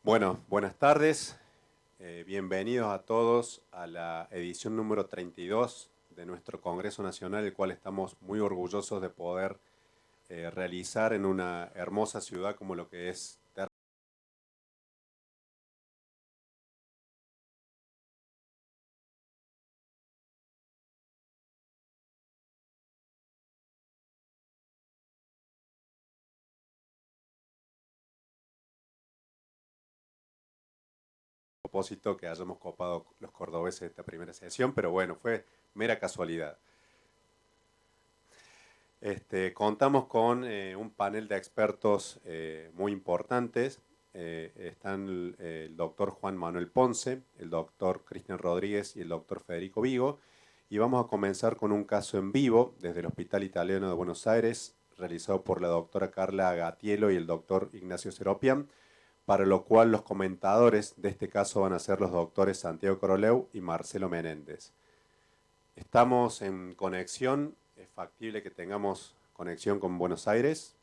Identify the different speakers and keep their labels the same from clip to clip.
Speaker 1: Bueno, buenas tardes. Bienvenidos a todos a la edición número 32 de nuestro Congreso Nacional, el cual estamos muy orgullosos de poder realizar en una hermosa ciudad como lo que es Terra. Propósito que hayamos copado los cordobeses de esta primera sesión, pero bueno, fue mera casualidad. Contamos con un panel de expertos muy importantes. Están el doctor Juan Manuel Ponce, el doctor Cristian Rodríguez y el doctor Federico Vigo. Y vamos a comenzar con un caso en vivo desde el Hospital Italiano de Buenos Aires, realizado por la doctora Carla Gatiello y el doctor Ignacio Seropian, para lo cual los comentadores de este caso van a ser los doctores Santiago Coroleu y Marcelo Menéndez. Estamos en conexión, es factible que tengamos conexión con Buenos Aires.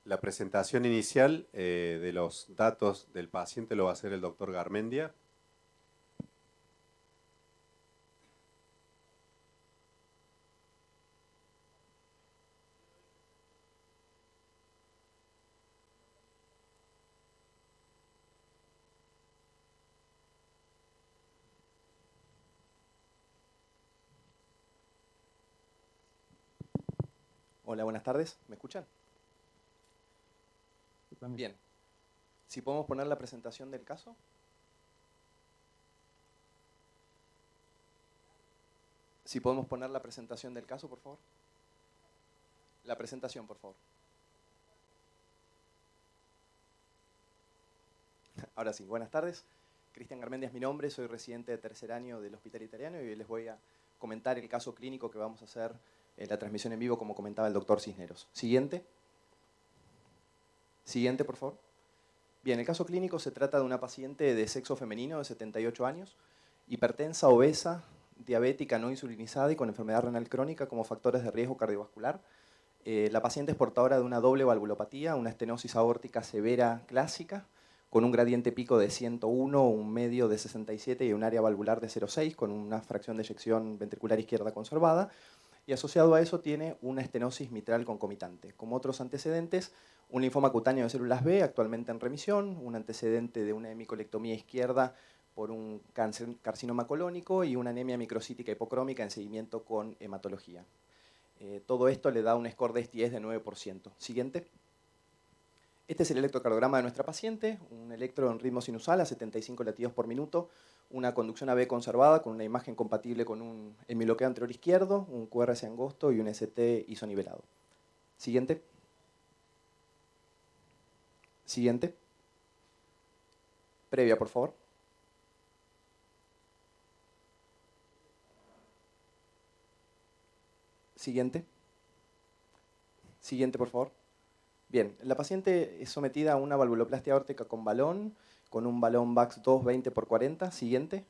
Speaker 1: La presentación inicial de los datos del paciente lo va a hacer el doctor Garmendia.
Speaker 2: Hola, buenas tardes. ¿Me escuchan? Bien. Si podemos poner la presentación del caso. Si podemos poner la presentación del caso, por favor. La presentación, por favor. Ahora sí, buenas tardes. Cristian Garmendia es mi nombre, soy residente de tercer año del Hospital Italiano y hoy les voy a comentar el caso clínico que vamos a hacer en la transmisión en vivo, como comentaba el doctor Cisneros. Siguiente. Siguiente, por favor. Bien, el caso clínico se trata de una paciente de sexo femenino de 78 años, hipertensa, obesa, diabética no insulinizada y con enfermedad renal crónica como factores de riesgo cardiovascular. La paciente es portadora de una doble valvulopatía, una estenosis aórtica severa clásica, con un gradiente pico de 101, un medio de 67 y un área valvular de 0,6, con una fracción de eyección ventricular izquierda conservada. Y asociado a eso tiene una estenosis mitral concomitante. Como otros antecedentes, un linfoma cutáneo de células B, actualmente en remisión, un antecedente de una hemicolectomía izquierda por un carcinoma colónico y una anemia microcítica hipocrómica en seguimiento con hematología. Todo esto le da un score de STS de 9%. Siguiente. Este es el electrocardiograma de nuestra paciente, un electro en ritmo sinusal a 75 latidos por minuto, una conducción AB conservada con una imagen compatible con un hemibloqueo anterior izquierdo, un QRS angosto y un ST isonivelado. Siguiente. Siguiente. Previa, por favor. Siguiente. Siguiente, por favor. Bien, la paciente es sometida a una valvuloplastia aórtica con balón, con un balón VAX 2 20×40. Siguiente.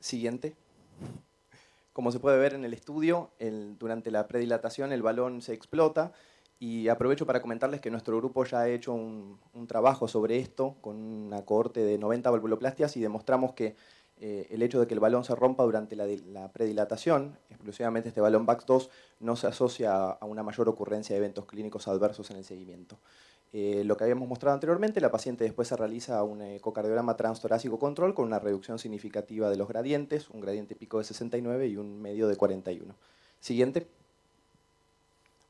Speaker 2: Siguiente. Como se puede ver en el estudio, durante la predilatación el balón se explota y aprovecho para comentarles que nuestro grupo ya ha hecho un trabajo sobre esto con una cohorte de 90 valvuloplastias y demostramos que el hecho de que el balón se rompa durante la predilatación, exclusivamente este balón VAX2, no se asocia a una mayor ocurrencia de eventos clínicos adversos en el seguimiento. Lo que habíamos mostrado anteriormente, la paciente después se realiza un ecocardiograma transtorácico control con una reducción significativa de los gradientes, un gradiente pico de 69 y un medio de 41. Siguiente.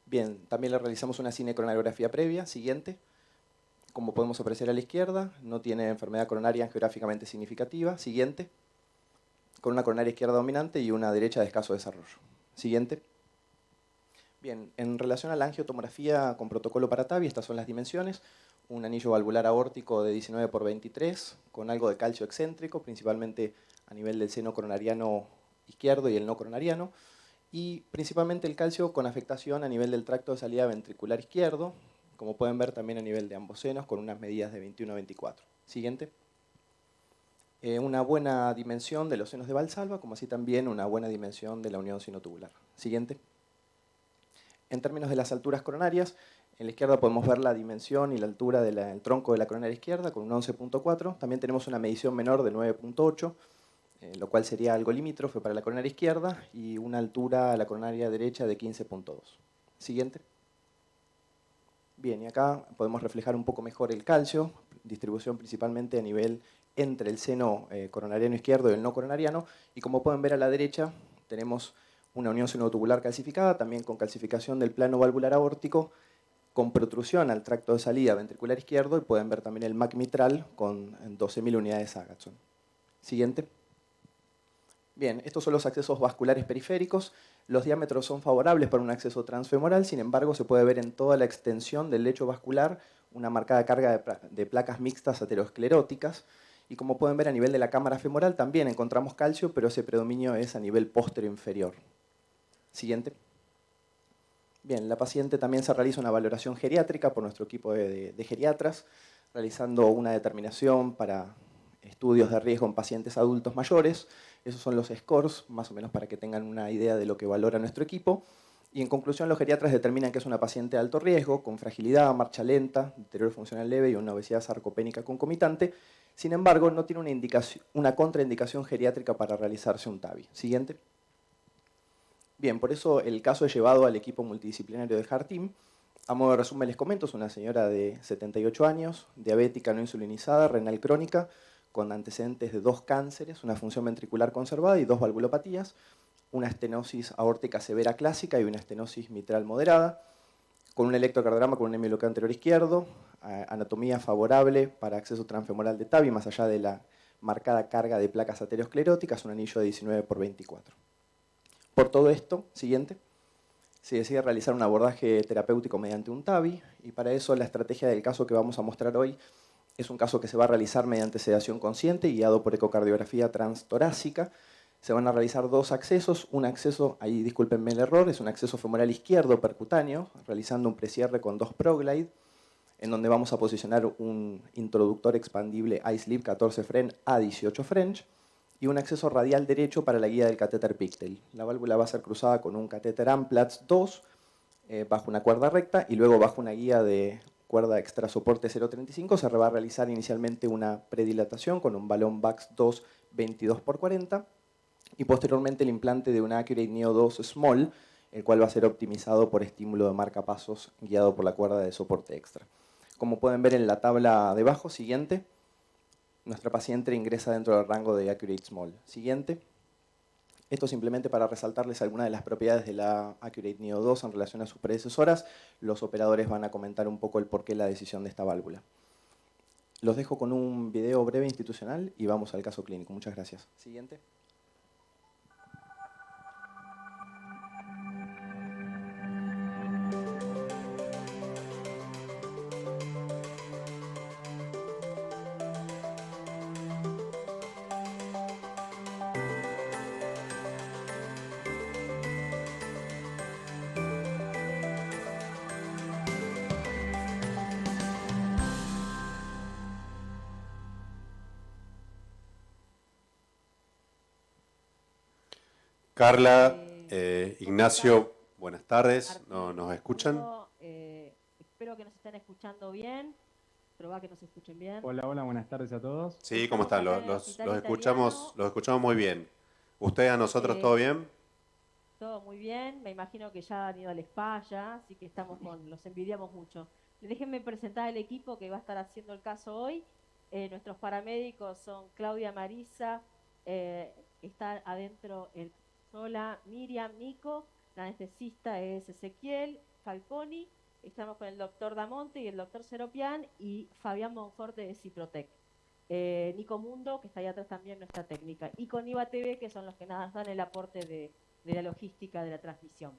Speaker 2: Bien, también le realizamos una cinecoronariografía previa. Siguiente. Como podemos apreciar a la izquierda, no tiene enfermedad coronaria angiográficamente significativa. Siguiente. Con una coronaria izquierda dominante y una derecha de escaso desarrollo. Siguiente. Bien, en relación a la angiotomografía con protocolo para TAVI, estas son las dimensiones. Un anillo valvular aórtico de 19×23, con algo de calcio excéntrico, principalmente a nivel del seno coronariano izquierdo y el no coronariano, y principalmente el calcio con afectación a nivel del tracto de salida ventricular izquierdo, como pueden ver también a nivel de ambos senos, con unas medidas de 21-24. Siguiente. Una buena dimensión de los senos de Valsalva, como así también una buena dimensión de la unión sinotubular. Siguiente. En términos de las alturas coronarias, en la izquierda podemos ver la dimensión y la altura del tronco de la coronaria izquierda con un 11.4. También tenemos una medición menor de 9.8, lo cual sería algo limítrofe para la coronaria izquierda, y una altura a la coronaria derecha de 15.2. Siguiente. Bien, y acá podemos reflejar un poco mejor el calcio, distribución principalmente a nivel entre el seno coronariano izquierdo y el no coronariano, y como pueden ver a la derecha tenemos una unión senotubular calcificada, también con calcificación del plano valvular aórtico, con protrusión al tracto de salida ventricular izquierdo, y pueden ver también el MAC mitral con 12.000 unidades Agatston. Siguiente. Bien, estos son los accesos vasculares periféricos. Los diámetros son favorables para un acceso transfemoral, sin embargo se puede ver en toda la extensión del lecho vascular una marcada carga de placas mixtas ateroscleróticas, y como pueden ver a nivel de la cámara femoral también encontramos calcio, pero ese predominio es a nivel posterior inferior. Siguiente. Bien, la paciente también se realiza una valoración geriátrica por nuestro equipo de geriatras, realizando una determinación para estudios de riesgo en pacientes adultos mayores. Esos son los scores, más o menos para que tengan una idea de lo que valora nuestro equipo. Y en conclusión, los geriatras determinan que es una paciente de alto riesgo, con fragilidad, marcha lenta, deterioro funcional leve y una obesidad sarcopénica concomitante. Sin embargo, no tiene una contraindicación geriátrica para realizarse un TAVI. Siguiente. Bien, por eso el caso es llevado al equipo multidisciplinario del Heart Team. A modo de resumen les comento, es una señora de 78 años, diabética no insulinizada, renal crónica, con antecedentes de 2 cánceres, una función ventricular conservada y 2 valvulopatías, una estenosis aórtica severa clásica y una estenosis mitral moderada, con un electrocardiograma con un hemibloqueo anterior izquierdo, anatomía favorable para acceso transfemoral de TAVI, más allá de la marcada carga de placas ateroscleróticas, un anillo de 19×24. Por todo esto, siguiente, se decide realizar un abordaje terapéutico mediante un TAVI, y para eso la estrategia del caso que vamos a mostrar hoy es un caso que se va a realizar mediante sedación consciente, guiado por ecocardiografía transtorácica. Se van a realizar 2 accesos, un acceso, ahí discúlpenme el error, es un acceso femoral izquierdo percutáneo, realizando un precierre con 2 ProGlide, en donde vamos a posicionar un introductor expandible iSleep 14 Fren A18 French, y un acceso radial derecho para la guía del catéter Pictel. La válvula va a ser cruzada con un catéter Amplatz 2 bajo una cuerda recta, y luego bajo una guía de cuerda extra soporte 0.35 se va a realizar inicialmente una predilatación con un balón VAX 2 22×40, y posteriormente el implante de una Accurate Neo 2 Small, el cual va a ser optimizado por estímulo de marcapasos guiado por la cuerda de soporte extra. Como pueden ver en la tabla debajo, siguiente, nuestra paciente ingresa dentro del rango de Accurate Small. Siguiente. Esto simplemente para resaltarles algunas de las propiedades de la Accurate Neo 2 en relación a sus predecesoras. Los operadores van a comentar un poco el porqué de la decisión de esta válvula. Los dejo con un video breve institucional y vamos al caso clínico. Muchas gracias. Siguiente.
Speaker 1: Carla, Ignacio, buenas tardes. ¿Nos escuchan?
Speaker 3: Espero que nos estén escuchando bien. Probá que nos escuchen bien.
Speaker 4: Hola, hola, buenas tardes a todos.
Speaker 1: Sí, ¿cómo están?
Speaker 3: Estamos acá en el Hospital Italiano.
Speaker 1: Los escuchamos muy bien. ¿Ustedes a nosotros todo bien?
Speaker 3: Todo muy bien. Me imagino que ya han ido al spa ya, así que los envidiamos mucho. Déjenme presentar el equipo que va a estar haciendo el caso hoy. Nuestros paramédicos son Claudia Marisa, está adentro Sola, Miriam, Nico, la anestesista es Ezequiel, Falconi, estamos con el doctor Damonte y el doctor Seropian, y Fabián Monforte de Ciprotec. Nico Mundo, que está ahí atrás también, nuestra técnica, y con IVA TV, que son los que dan el aporte de la logística de la transmisión.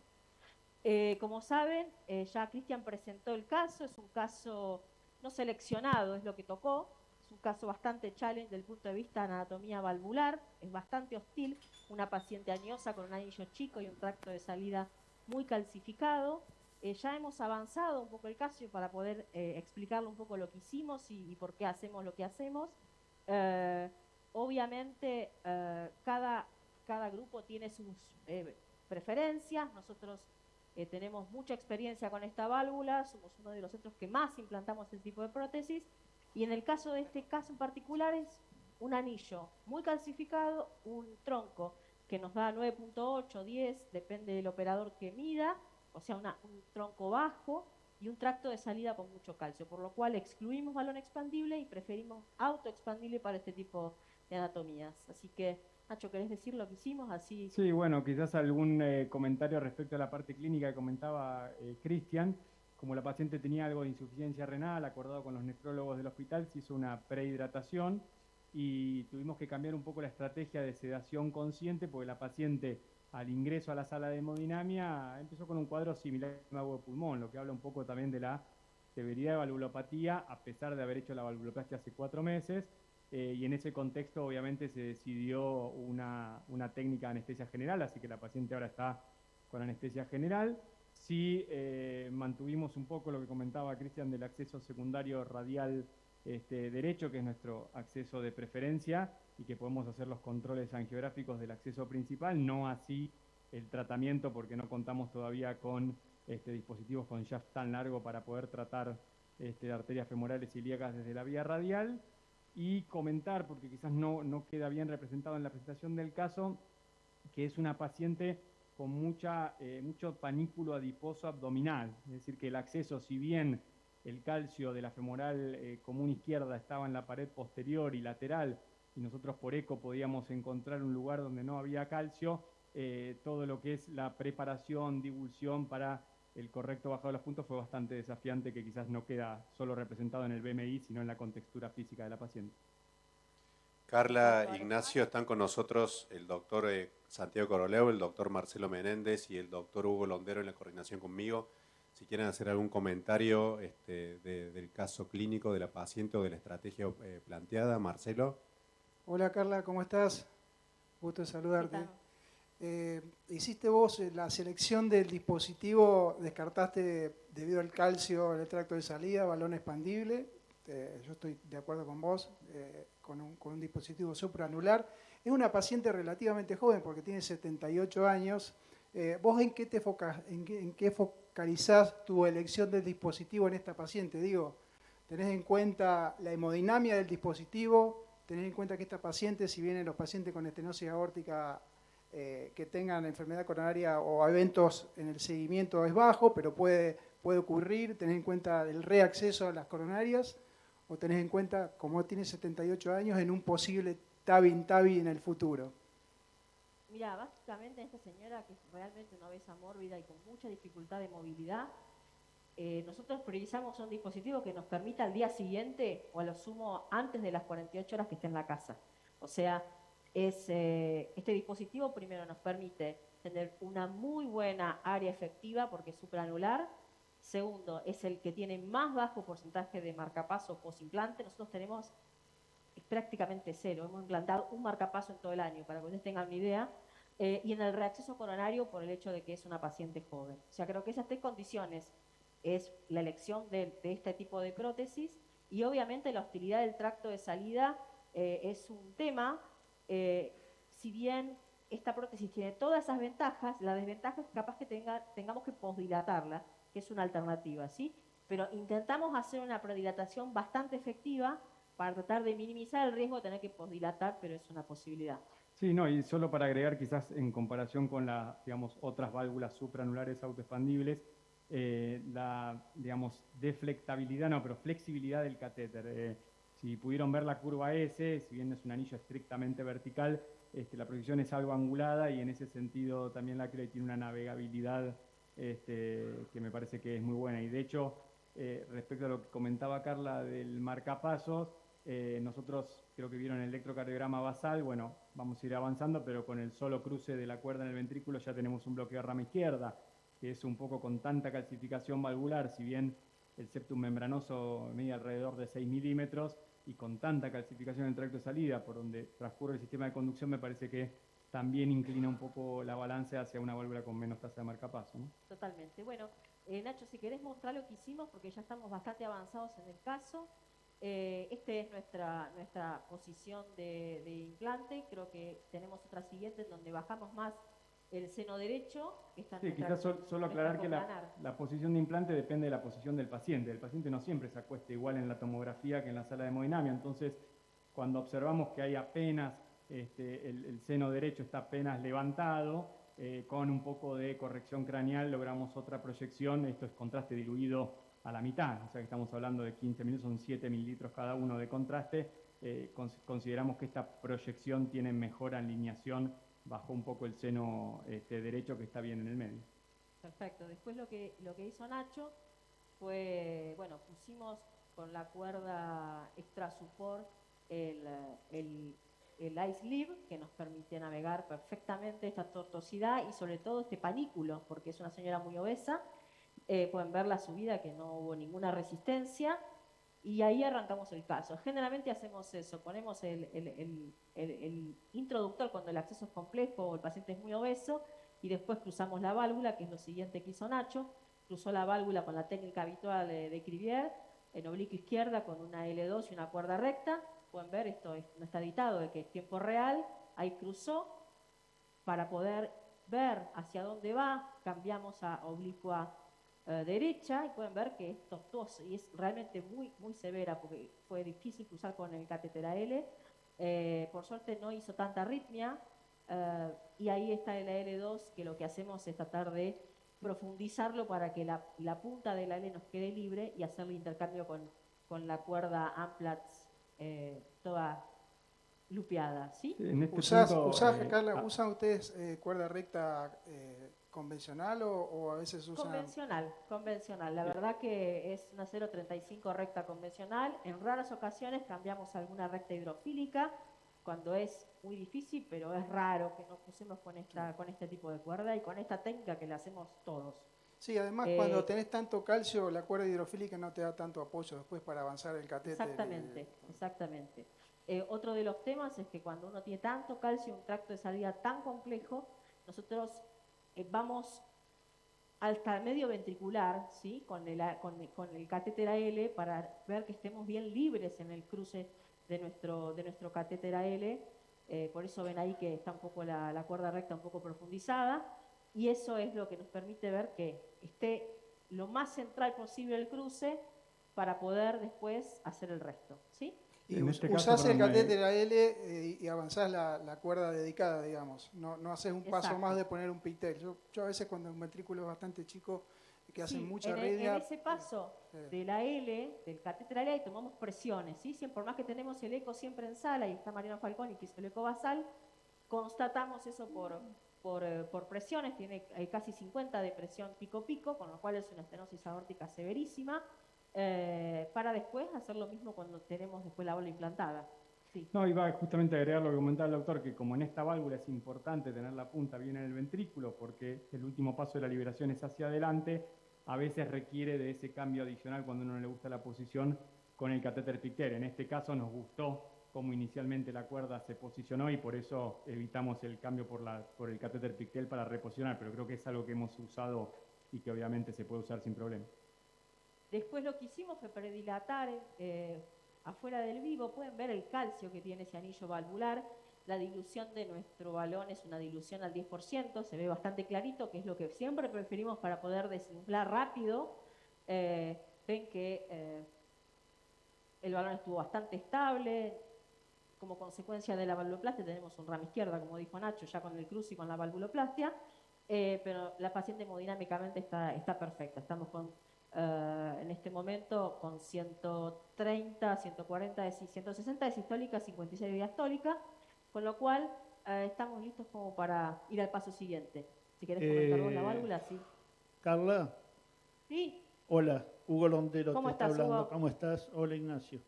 Speaker 3: Como saben, ya Cristian presentó el caso, es un caso no seleccionado, es lo que tocó, es un caso bastante challenge desde el punto de vista de anatomía valvular, es bastante hostil, una paciente añosa con un anillo chico y un tracto de salida muy calcificado. Ya hemos avanzado un poco el caso para poder explicarle un poco lo que hicimos y por qué hacemos lo que hacemos. Obviamente, cada grupo tiene sus preferencias. Nosotros Tenemos mucha experiencia con esta válvula, somos uno de los centros que más implantamos este tipo de prótesis, y en el caso de este caso en particular es un anillo muy calcificado, un tronco que nos da 9.8, 10, depende del operador que mida, o sea, un tronco bajo y un tracto de salida con mucho calcio, por lo cual excluimos balón expandible y preferimos autoexpandible para este tipo de anatomías. Así que, Nacho, ¿querés decir lo que hicimos? Así.
Speaker 4: Sí, bueno, quizás algún comentario respecto a la parte clínica que comentaba Cristian. Como la paciente tenía algo de insuficiencia renal, acordado con los nefrólogos del hospital, se hizo una prehidratación y tuvimos que cambiar un poco la estrategia de sedación consciente porque la paciente al ingreso a la sala de hemodinamia empezó con un cuadro similar a un agua de pulmón, lo que habla un poco también de la severidad de valvulopatía, a pesar de haber hecho la valvuloplastia hace 4 meses. Y en ese contexto obviamente se decidió una técnica de anestesia general, así que la paciente ahora está con anestesia general. Sí mantuvimos un poco lo que comentaba Cristian del acceso secundario radial derecho, que es nuestro acceso de preferencia y que podemos hacer los controles angiográficos del acceso principal, no así el tratamiento porque no contamos todavía con dispositivos con shaft tan largo para poder tratar arterias femorales ilíacas desde la vía radial. Y comentar, porque quizás no queda bien representado en la presentación del caso, que es una paciente con mucho panículo adiposo abdominal, es decir, que el acceso, si bien el calcio de la femoral común izquierda estaba en la pared posterior y lateral, y nosotros por eco podíamos encontrar un lugar donde no había calcio, todo lo que es la preparación, divulsión para el correcto bajado de los puntos fue bastante desafiante, que quizás no queda solo representado en el BMI, sino en la contextura física de la paciente.
Speaker 1: Carla, Ignacio, están con nosotros el doctor Santiago Coroleo, el doctor Marcelo Menéndez y el doctor Hugo Londero en la coordinación conmigo. Si quieren hacer algún comentario del caso clínico de la paciente o de la estrategia planteada, Marcelo.
Speaker 5: Hola Carla, ¿cómo estás? Gusto saludarte. Hiciste vos la selección del dispositivo, descartaste debido al calcio en el tracto de salida, balón expandible. Yo estoy de acuerdo con vos, con un dispositivo supraanular. Es una paciente relativamente joven porque tiene 78 años. ¿Vos en qué focalizás tu elección del dispositivo en esta paciente? Digo, ¿tenés en cuenta la hemodinamia del dispositivo? ¿Tenés en cuenta que esta paciente, si bien los pacientes con estenosis aórtica que tengan enfermedad coronaria o eventos en el seguimiento es bajo, pero puede ocurrir? ¿Tenés en cuenta el reacceso a las coronarias? ¿O tenés en cuenta, como tiene 78 años, en un posible TAVI en el futuro?
Speaker 3: Mira, básicamente esta señora, que es realmente una obesa mórbida y con mucha dificultad de movilidad, nosotros priorizamos un dispositivo que nos permita al día siguiente, o a lo sumo antes de las 48 horas que esté en la casa. O sea, este dispositivo primero nos permite tener una muy buena área efectiva porque es supraanular. Segundo, es el que tiene más bajo porcentaje de marcapaso post-implante. Nosotros tenemos prácticamente cero. Hemos implantado un marcapaso en todo el año, para que ustedes tengan una idea. Y en el reacceso coronario por el hecho de que es una paciente joven. O sea, creo que esas 3 condiciones es la elección de este tipo de prótesis, y obviamente la hostilidad del tracto de salida es un tema. Si bien esta prótesis tiene todas esas ventajas, la desventaja es capaz que tengamos que posdilatarla, que es una alternativa, ¿sí? Pero intentamos hacer una predilatación bastante efectiva para tratar de minimizar el riesgo de tener que posdilatar, pero es una posibilidad.
Speaker 4: Sí, no, y solo para agregar quizás en comparación con las, digamos, otras válvulas supraanulares autoexpandibles, la, digamos, deflectabilidad, no, pero flexibilidad del catéter. Si pudieron ver la curva S, si bien es un anillo estrictamente vertical, la proyección es algo angulada y en ese sentido también la Creo tiene una navegabilidad que me parece que es muy buena. Y de hecho, respecto a lo que comentaba Carla del marcapasos, nosotros creo que vieron el electrocardiograma basal, bueno, vamos a ir avanzando, pero con el solo cruce de la cuerda en el ventrículo ya tenemos un bloqueo de rama izquierda, que es un poco con tanta calcificación valvular, si bien el septum membranoso mide alrededor de 6 milímetros, y con tanta calcificación en el tracto de salida, por donde transcurre el sistema de conducción, me parece que también inclina un poco la balanza hacia una válvula con menos tasa de marcapaso, ¿no?
Speaker 3: Totalmente. Bueno, Nacho, si querés mostrar lo que hicimos, porque ya estamos bastante avanzados en el caso. Esta es nuestra posición de implante. Creo que tenemos otra siguiente en donde bajamos más el seno derecho, que está en
Speaker 4: Sí,
Speaker 3: nuestra-
Speaker 4: quizás solo
Speaker 3: nuestra
Speaker 4: aclarar que
Speaker 3: coplanar.
Speaker 4: la posición de implante depende de la posición del paciente. El paciente no siempre se acuesta igual en la tomografía que en la sala de hemodinamia. Entonces, cuando observamos que hay apenas, el seno derecho está apenas levantado, con un poco de corrección craneal logramos otra proyección. Esto es contraste diluido a la mitad, o sea que estamos hablando de 15 mililitros, son 7 mililitros cada uno de contraste. Consideramos que esta proyección tiene mejor alineación bajo un poco el seno derecho, que está bien en el medio.
Speaker 3: Perfecto. Después lo que hizo Nacho fue, bueno, pusimos con la cuerda extra support el ice sleeve, que nos permite navegar perfectamente esta tortuosidad y sobre todo este panículo, porque es una señora muy obesa. Pueden ver la subida, que no hubo ninguna resistencia, y ahí arrancamos el caso. Generalmente hacemos eso, ponemos el introductor cuando el acceso es complejo o el paciente es muy obeso, y después cruzamos la válvula, que es lo siguiente que hizo Nacho. Cruzó la válvula con la técnica habitual de Crivier, en oblicuo izquierda con una L2 y una cuerda recta. Pueden ver, esto no está editado, de que es tiempo real. Ahí cruzó para poder ver hacia dónde va. Cambiamos a oblicua derecha y pueden ver que es tortuosa y es realmente muy, muy severa, porque fue difícil cruzar con el catéter L. Por suerte no hizo tanta arritmia, y ahí está el L2, que lo que hacemos es tratar de profundizarlo para que la punta de la L nos quede libre y hacerle intercambio con la cuerda Amplatz, toda lupeada, ¿sí?
Speaker 4: Sí, en este
Speaker 5: ¿Usás,
Speaker 4: punto,
Speaker 5: Carla, usan ustedes cuerda recta convencional o a veces usan...?
Speaker 3: Convencional. La verdad que es una 0,35 recta convencional. En raras ocasiones cambiamos alguna recta hidrofílica, cuando es muy difícil, pero es raro que nos pusemos con este tipo de cuerda y con esta técnica que la hacemos todos.
Speaker 5: Sí, además cuando tenés tanto calcio, la cuerda hidrofílica no te da tanto apoyo después para avanzar el catéter.
Speaker 3: Exactamente. Otro de los temas es que cuando uno tiene tanto calcio, un tracto de salida tan complejo, nosotros vamos hasta el medio ventricular, ¿sí? con el catéter AL, para ver que estemos bien libres en el cruce de nuestro catéter AL. Por eso ven ahí que está un poco la cuerda recta un poco profundizada, y eso es lo que nos permite ver que esté lo más central posible el cruce para poder después hacer el resto, ¿sí?
Speaker 5: Y
Speaker 4: en este caso,
Speaker 5: usás el
Speaker 4: perdón,
Speaker 5: catéter AL y avanzás la cuerda dedicada, digamos. No haces un paso
Speaker 3: Exacto.
Speaker 5: más de poner un pigtail. Yo a veces cuando un ventrículo es bastante chico, que hacen
Speaker 3: Sí,
Speaker 5: mucha
Speaker 3: en
Speaker 5: arritmia...
Speaker 3: ese paso de la L, del catéter AL, tomamos presiones, ¿sí? Por más que tenemos el eco siempre en sala, y está Mariano Falconi que hizo el eco basal, constatamos eso por presiones. Tiene casi 50 de presión pico-pico, con lo cual es una estenosis aórtica severísima, para después hacer lo mismo cuando tenemos después la válvula implantada. Sí.
Speaker 4: No, iba justamente a agregar lo que comentaba el doctor, que como en esta válvula es importante tener la punta bien en el ventrículo, porque el último paso de la liberación es hacia adelante, a veces requiere de ese cambio adicional cuando a uno no le gusta la posición con el catéter picter. En este caso nos gustó cómo inicialmente la cuerda se posicionó y por eso evitamos el cambio por el catéter pictel para reposicionar, pero creo que es algo que hemos usado y que obviamente se puede usar sin problema.
Speaker 3: Después lo que hicimos fue predilatar afuera del vivo. Pueden ver el calcio que tiene ese anillo valvular. La dilución de nuestro balón es una dilución al 10%, se ve bastante clarito, que es lo que siempre preferimos para poder desinflar rápido. Ven que el balón estuvo bastante estable. Como consecuencia de la valvuloplastia tenemos un rama izquierda, como dijo Nacho, ya con el cruce y con la valvuloplastia, pero la paciente hemodinámicamente está perfecta. Estamos en este momento con 130, 140, 160 de sistólica, 56 de diastólica, con lo cual estamos listos como para ir al paso siguiente. Si querés comentar vos la válvula, sí.
Speaker 6: Carla.
Speaker 3: Sí.
Speaker 6: Hola, Hugo Londero te está hablando.
Speaker 3: Hugo?
Speaker 6: ¿Cómo estás? Hola, Ignacio.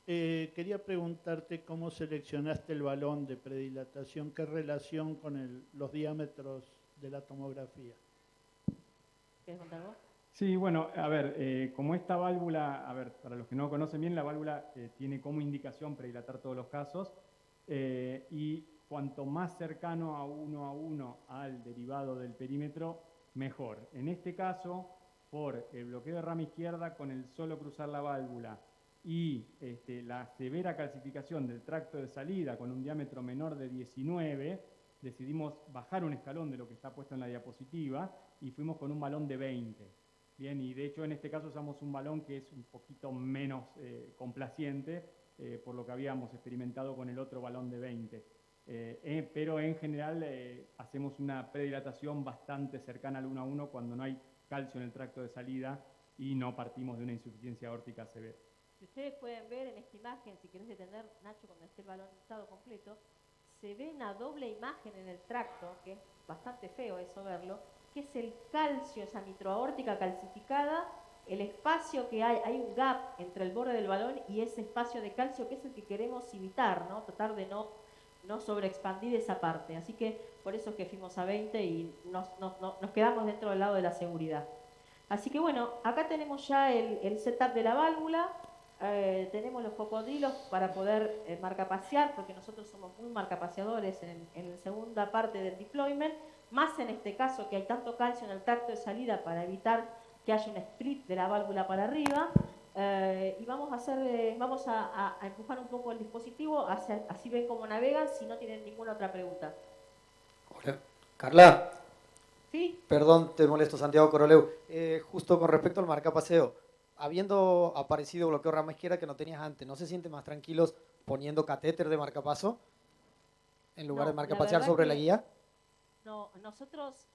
Speaker 6: Quería preguntarte cómo seleccionaste el balón de predilatación, qué relación con los diámetros de la tomografía.
Speaker 3: ¿Querés contar vos?
Speaker 4: Sí, bueno, a ver, como esta válvula, a ver, para los que no conocen bien, la válvula tiene como indicación predilatar todos los casos, y cuanto más cercano a uno al derivado del perímetro, mejor. En este caso, por el bloqueo de rama izquierda con el solo cruzar la válvula y la severa calcificación del tracto de salida con un diámetro menor de 19, decidimos bajar un escalón de lo que está puesto en la diapositiva y fuimos con un balón de 20. Bien, y de hecho en este caso usamos un balón que es un poquito menos complaciente por lo que habíamos experimentado con el otro balón de 20. Pero en general hacemos una predilatación bastante cercana al 1 a 1 cuando no hay calcio en el tracto de salida y no partimos de una insuficiencia aórtica severa.
Speaker 3: Si ustedes pueden ver en esta imagen, si querés detener, Nacho, cuando esté el balón hinchado completo, se ve una doble imagen en el tracto, que es bastante feo eso verlo, que es el calcio, esa mitroaórtica calcificada, el espacio que hay un gap entre el borde del balón y ese espacio de calcio que es el que queremos evitar, ¿no? Tratar de no sobreexpandir esa parte. Así que por eso es que fuimos a 20 y nos quedamos dentro del lado de la seguridad. Así que bueno, acá tenemos ya el setup de la válvula. Tenemos los cocodrilos para poder marcapasear, porque nosotros somos muy marcapaseadores en la segunda parte del deployment, más en este caso que hay tanto calcio en el tracto de salida para evitar que haya un split de la válvula para arriba. Y vamos a empujar un poco el dispositivo, así ven cómo navegan, si no tienen ninguna otra pregunta.
Speaker 7: Hola. Carla.
Speaker 3: ¿Sí?
Speaker 7: Perdón, te molesto, Santiago Coroleu. Justo con respecto al marcapaseo, habiendo aparecido bloqueo rama izquierda que no tenías antes, ¿no se sienten más tranquilos poniendo catéter de marcapaso en lugar de marcapasear sobre la guía?
Speaker 3: No, nosotros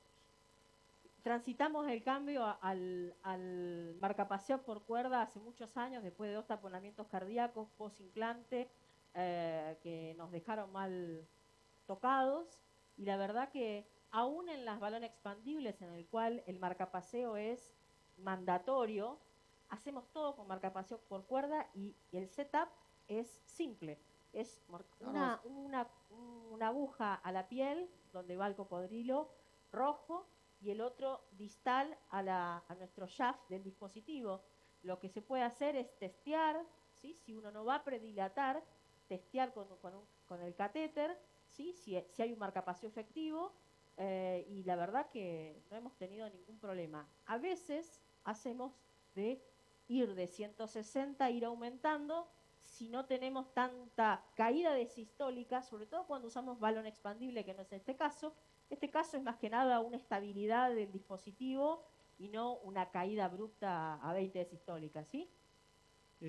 Speaker 3: transitamos el cambio al marcapaseo por cuerda hace muchos años, después de 2 taponamientos cardíacos post-implante que nos dejaron mal tocados, y la verdad que aún en las balones expandibles en el cual el marcapaseo es mandatorio, hacemos todo con marcapaseo por cuerda y el setup es simple. Es una aguja a la piel donde va el cocodrilo rojo y el otro distal a nuestro shaft del dispositivo. Lo que se puede hacer es testear, ¿sí? Si uno no va a predilatar, testear con el catéter, ¿sí? Si hay un marcapaseo efectivo, y la verdad que no hemos tenido ningún problema. A veces hacemos de ir de 160, ir aumentando, si no tenemos tanta caída de sistólica, sobre todo cuando usamos balón expandible, que no es este caso. Este caso es más que nada una estabilidad del dispositivo y no una caída abrupta a 20 de sistólica, ¿sí?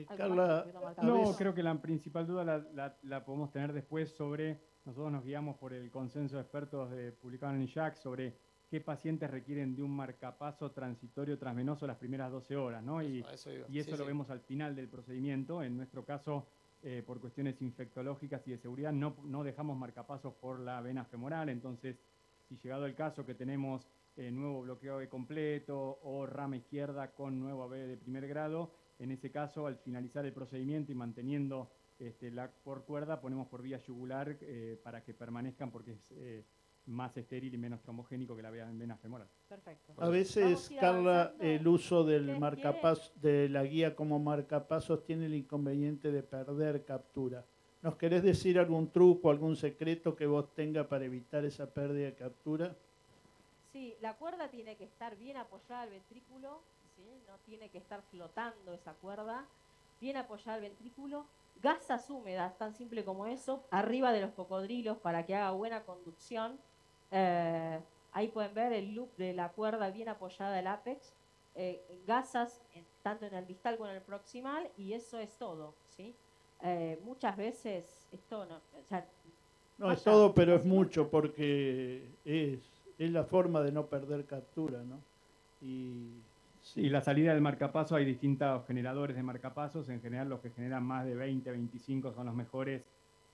Speaker 6: Carla,
Speaker 4: no, creo que la principal duda la podemos tener después sobre, nosotros nos guiamos por el consenso de expertos publicado en el IJAC sobre qué pacientes requieren de un marcapaso transitorio transvenoso las primeras 12 horas, ¿no? Y eso lo vemos al final del procedimiento. En nuestro caso, por cuestiones infectológicas y de seguridad, no dejamos marcapasos por la vena femoral. Entonces, si llegado el caso que tenemos nuevo bloqueo AB completo o rama izquierda con nuevo AB de primer grado, en ese caso, al finalizar el procedimiento y manteniendo la por cuerda, ponemos por vía yugular para que permanezcan, porque es más estéril y menos trombogénico que la vena femoral.
Speaker 3: Perfecto.
Speaker 6: A veces, Carla, el uso del marcapasos, de la guía como marcapasos tiene el inconveniente de perder captura. ¿Nos querés decir algún truco, algún secreto que vos tengas para evitar esa pérdida de captura?
Speaker 3: Sí, la cuerda tiene que estar bien apoyada al ventrículo, ¿sí? No tiene que estar flotando esa cuerda, bien apoyada al ventrículo, gasas húmedas, tan simple como eso, arriba de los cocodrilos para que haga buena conducción. Ahí pueden ver el loop de la cuerda bien apoyada al apex, gasas tanto en el distal como en el proximal, y eso es todo, ¿sí? Muchas veces esto no... O sea,
Speaker 6: no es todo, pero es mucho, porque es la forma de no perder captura, ¿no?
Speaker 4: Y la salida del marcapaso, hay distintos generadores de marcapasos. En general, los que generan más de 20, 25 son los mejores,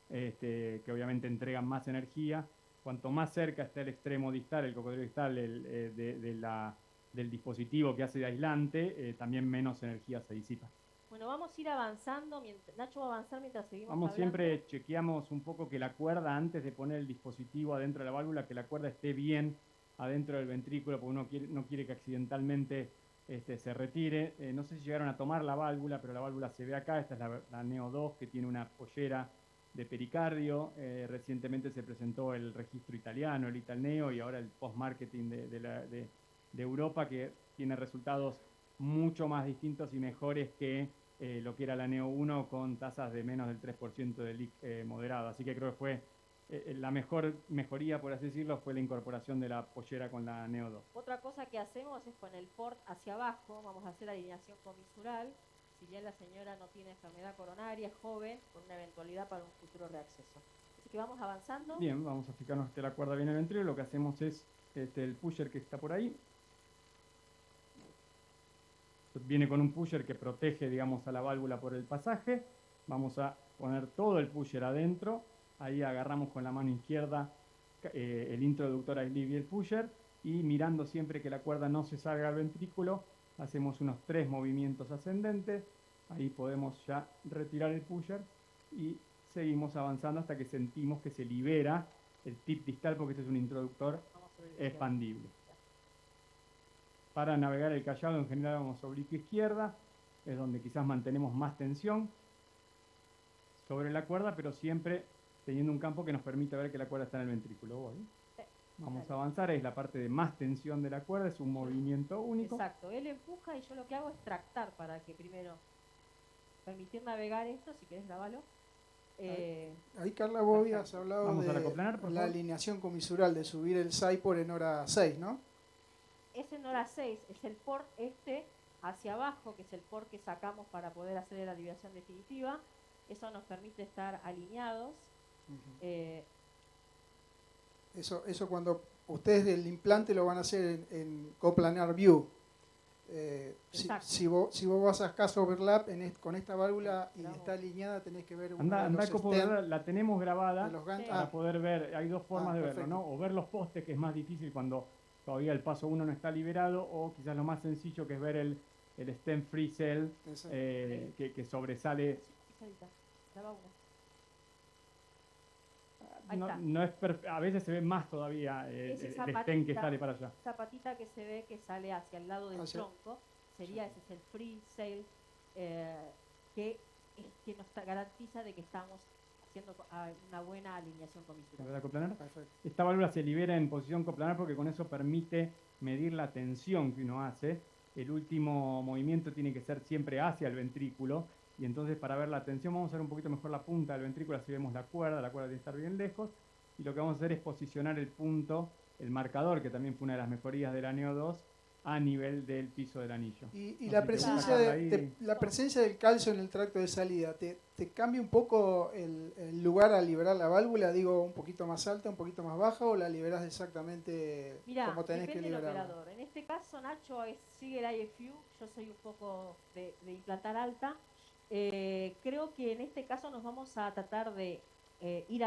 Speaker 4: que obviamente entregan más energía. Cuanto más cerca está el extremo distal, el cocodrilo distal del dispositivo que hace de aislante, también menos energía se disipa.
Speaker 3: Bueno, vamos a ir avanzando. Nacho va a avanzar mientras seguimos
Speaker 4: hablando. Siempre chequeamos un poco que la cuerda, antes de poner el dispositivo adentro de la válvula, que la cuerda esté bien adentro del ventrículo, porque uno no quiere que accidentalmente se retire. No sé si llegaron a tomar la válvula, pero la válvula se ve acá. Esta es la Neo 2, que tiene una pollera de pericardio. Recientemente se presentó el registro italiano, el Italneo, y ahora el post-marketing de Europa, que tiene resultados mucho más distintos y mejores que lo que era la Neo 1, con tasas de menos del 3% de leak moderado. Así que creo que fue la mejoría, por así decirlo, fue la incorporación de la pollera con la Neo 2.
Speaker 3: Otra cosa que hacemos es con el port hacia abajo, vamos a hacer alineación comisural, si bien la señora no tiene enfermedad coronaria, es joven, con una eventualidad para un futuro reacceso. Así que vamos avanzando.
Speaker 4: Bien, vamos a fijarnos que la cuerda viene al ventrículo, lo que hacemos es el pusher que está por ahí. Viene con un pusher que protege, digamos, a la válvula por el pasaje. Vamos a poner todo el pusher adentro. Ahí agarramos con la mano izquierda el introductor sleeve y el pusher. Y mirando siempre que la cuerda no se salga al ventrículo, hacemos unos 3 movimientos ascendentes. Ahí podemos ya retirar el pusher y seguimos avanzando hasta que sentimos que se libera el tip distal, porque este es un introductor expandible. Para navegar el callado en general vamos oblique izquierda, es donde quizás mantenemos más tensión sobre la cuerda, pero siempre teniendo un campo que nos permite ver que la cuerda está en el ventrículo. Vamos a avanzar, es la parte de más tensión de la cuerda, es un movimiento único.
Speaker 3: Exacto, él empuja y yo lo que hago es tractar para que primero permitir navegar esto, si querés grabarlo.
Speaker 5: Ahí, Carla, vos habías hablado
Speaker 4: Vamos a
Speaker 5: de
Speaker 4: acoplanar, por
Speaker 5: la
Speaker 4: favor.
Speaker 5: alineación comisural, de subir el SAIPOR en hora 6, ¿no?
Speaker 3: Es en hora 6, es el port hacia abajo, que es el port que sacamos para poder hacer la liberación definitiva. Eso nos permite estar alineados.
Speaker 5: Eso cuando ustedes el implante lo van a hacer en coplanar view. Si vos vas a caso overlap con esta válvula y está alineada, tenés que ver
Speaker 4: Anda la tenemos grabada para
Speaker 5: sí.
Speaker 4: Poder ver. Hay dos formas de verlo, ¿no? O ver los postes, que es más difícil cuando todavía el paso 1 no está liberado, o quizás lo más sencillo, que es ver el stem free cell que sobresale. No es a veces se ve más todavía el stem que sale para allá.
Speaker 3: Esa patita que se ve que sale hacia el lado del tronco, ese es el free cell que nos garantiza de que estamos haciendo una buena alineación comisural.
Speaker 4: Esta válvula se libera en posición coplanar porque con eso permite medir la tensión que uno hace. El último movimiento tiene que ser siempre hacia el ventrículo, y entonces para ver la tensión vamos a ver un poquito mejor la punta del ventrículo, así vemos la cuerda tiene que estar bien lejos, y lo que vamos a hacer es posicionar el punto, el marcador, que también fue una de las mejorías de la Neo 2, a nivel del piso del anillo.
Speaker 5: Y la presencia del calcio en el tracto de salida, ¿te cambia un poco el lugar al liberar la válvula? Digo, un poquito más alta, un poquito más baja, ¿o la liberás exactamente como tenés que liberarla?
Speaker 3: En este caso, Nacho sigue el IFU, yo soy un poco de implantar alta. Creo que en este caso nos vamos a tratar de ir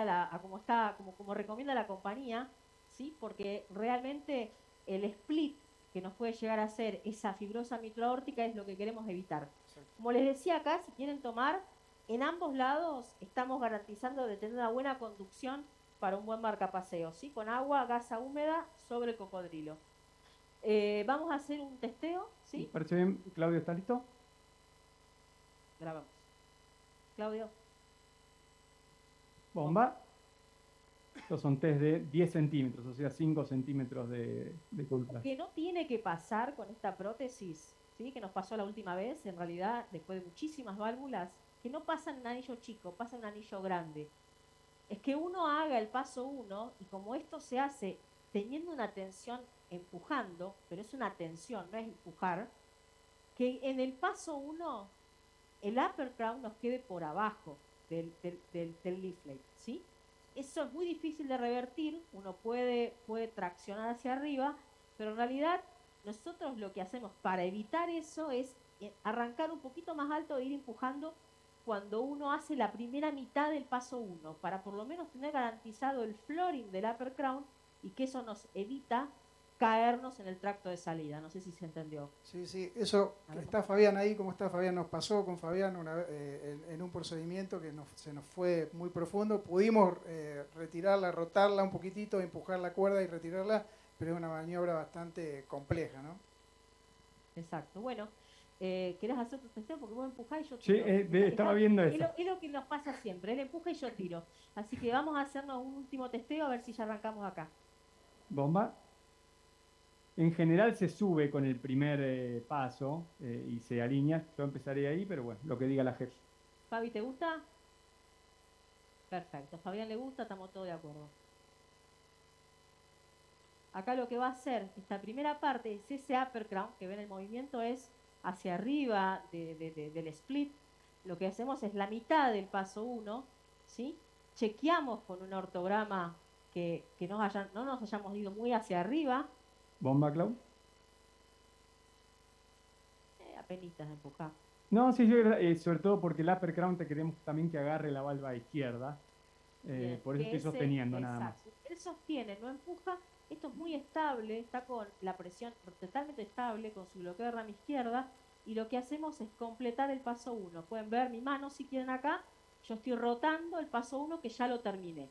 Speaker 3: como recomienda la compañía, ¿sí? Porque realmente el split que nos puede llegar a hacer esa fibrosa microaórtica es lo que queremos evitar. Como les decía acá, si quieren tomar, en ambos lados estamos garantizando de tener una buena conducción para un buen marcapaseo, ¿sí? Con agua, gasa húmeda sobre el cocodrilo. Vamos a hacer un testeo, ¿sí?
Speaker 4: ¿Parece bien? Claudio, ¿está listo?
Speaker 3: Grabamos. Claudio.
Speaker 4: Bomba. Estos son test de 10 centímetros, o sea, 5 centímetros de columna.
Speaker 3: Que no tiene que pasar con esta prótesis, ¿sí? Que nos pasó la última vez, en realidad, después de muchísimas válvulas, que no pasa en un anillo chico, pasa en un anillo grande. Es que uno haga el paso 1, y como esto se hace teniendo una tensión empujando, pero es una tensión, no es empujar, que en el paso 1 el upper crown nos quede por abajo del leaflet, ¿sí? Eso es muy difícil de revertir, uno puede traccionar hacia arriba, pero en realidad nosotros lo que hacemos para evitar eso es arrancar un poquito más alto e ir empujando cuando uno hace la primera mitad del paso 1, para por lo menos tener garantizado el flooring del upper crown y que eso nos evita caernos en el tracto de salida. No sé si se entendió.
Speaker 5: Sí, eso, está Fabián ahí, como está Fabián, nos pasó con Fabián en un procedimiento que se nos fue muy profundo. Pudimos retirarla, rotarla un poquitito, empujar la cuerda y retirarla, pero es una maniobra bastante compleja, ¿no?
Speaker 3: Exacto. Bueno, ¿querés hacer tu testeo? Porque vos empujás y yo tiro.
Speaker 4: Sí, estaba viendo eso.
Speaker 3: Es lo que nos pasa siempre, él empuja y yo tiro. Así que vamos a hacernos un último testeo a ver si ya arrancamos acá.
Speaker 4: Bomba. En general se sube con el primer paso y se alinea. Yo empezaré ahí, pero bueno, lo que diga la jefa.
Speaker 3: Fabi, ¿te gusta? Perfecto. Fabián le gusta, estamos todos de acuerdo. Acá lo que va a hacer esta primera parte es ese upper crown, que ven el movimiento es hacia arriba del split. Lo que hacemos es la mitad del paso 1, ¿sí? Chequeamos con un ortograma que no nos hayamos ido muy hacia arriba.
Speaker 4: ¿Bomba, Clau?
Speaker 3: Apenitas de empujar.
Speaker 4: No, sí, sobre todo porque el upper crown te queremos también que agarre la valva izquierda. Por eso estoy sosteniendo nada más.
Speaker 3: Él sostiene, no empuja. Esto es muy estable, está con la presión totalmente estable, con su bloqueo de rama izquierda. Y lo que hacemos es completar el paso 1. Pueden ver mi mano si quieren acá. Yo estoy rotando el paso 1 que ya lo terminé.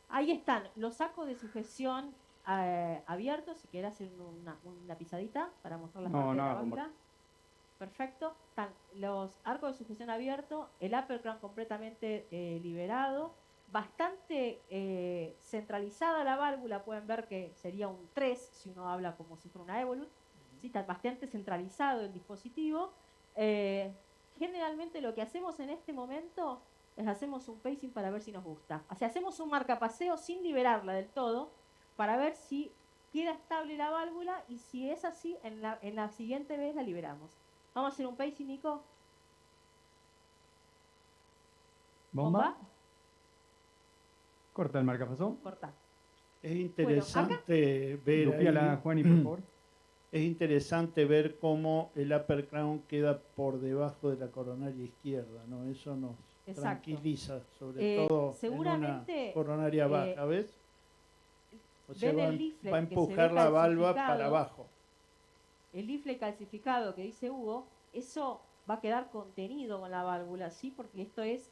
Speaker 3: Ahí están, los sacos de sujeción abiertos. Si quieres hacer una pisadita para mostrar la parte de la válvula. Perfecto. Están los arcos de sujeción abiertos, el upper crown completamente liberado. Bastante centralizada la válvula, pueden ver que sería un 3 si uno habla como si fuera una Evolut. ¿Sí? Está bastante centralizado el dispositivo. Generalmente lo que hacemos en este momento es hacemos un pacing para ver si nos gusta. O sea, hacemos un marcapaseo sin liberarla del todo para ver si queda estable la válvula y si es así, en la siguiente vez la liberamos. Vamos a hacer un pacing, Nico.
Speaker 4: ¿Bomba? Corta el marcapaso.
Speaker 3: Corta.
Speaker 6: Es interesante ver
Speaker 4: ahí, Juani, por favor.
Speaker 6: Es interesante ver cómo el upper crown queda por debajo de la coronaria izquierda, ¿no? Eso nos tranquiliza, sobre todo en una coronaria baja, ¿ves? O sea, va a empujar la valva para abajo.
Speaker 3: El leaflet calcificado que dice Hugo, eso va a quedar contenido con la válvula, ¿sí? Porque esto es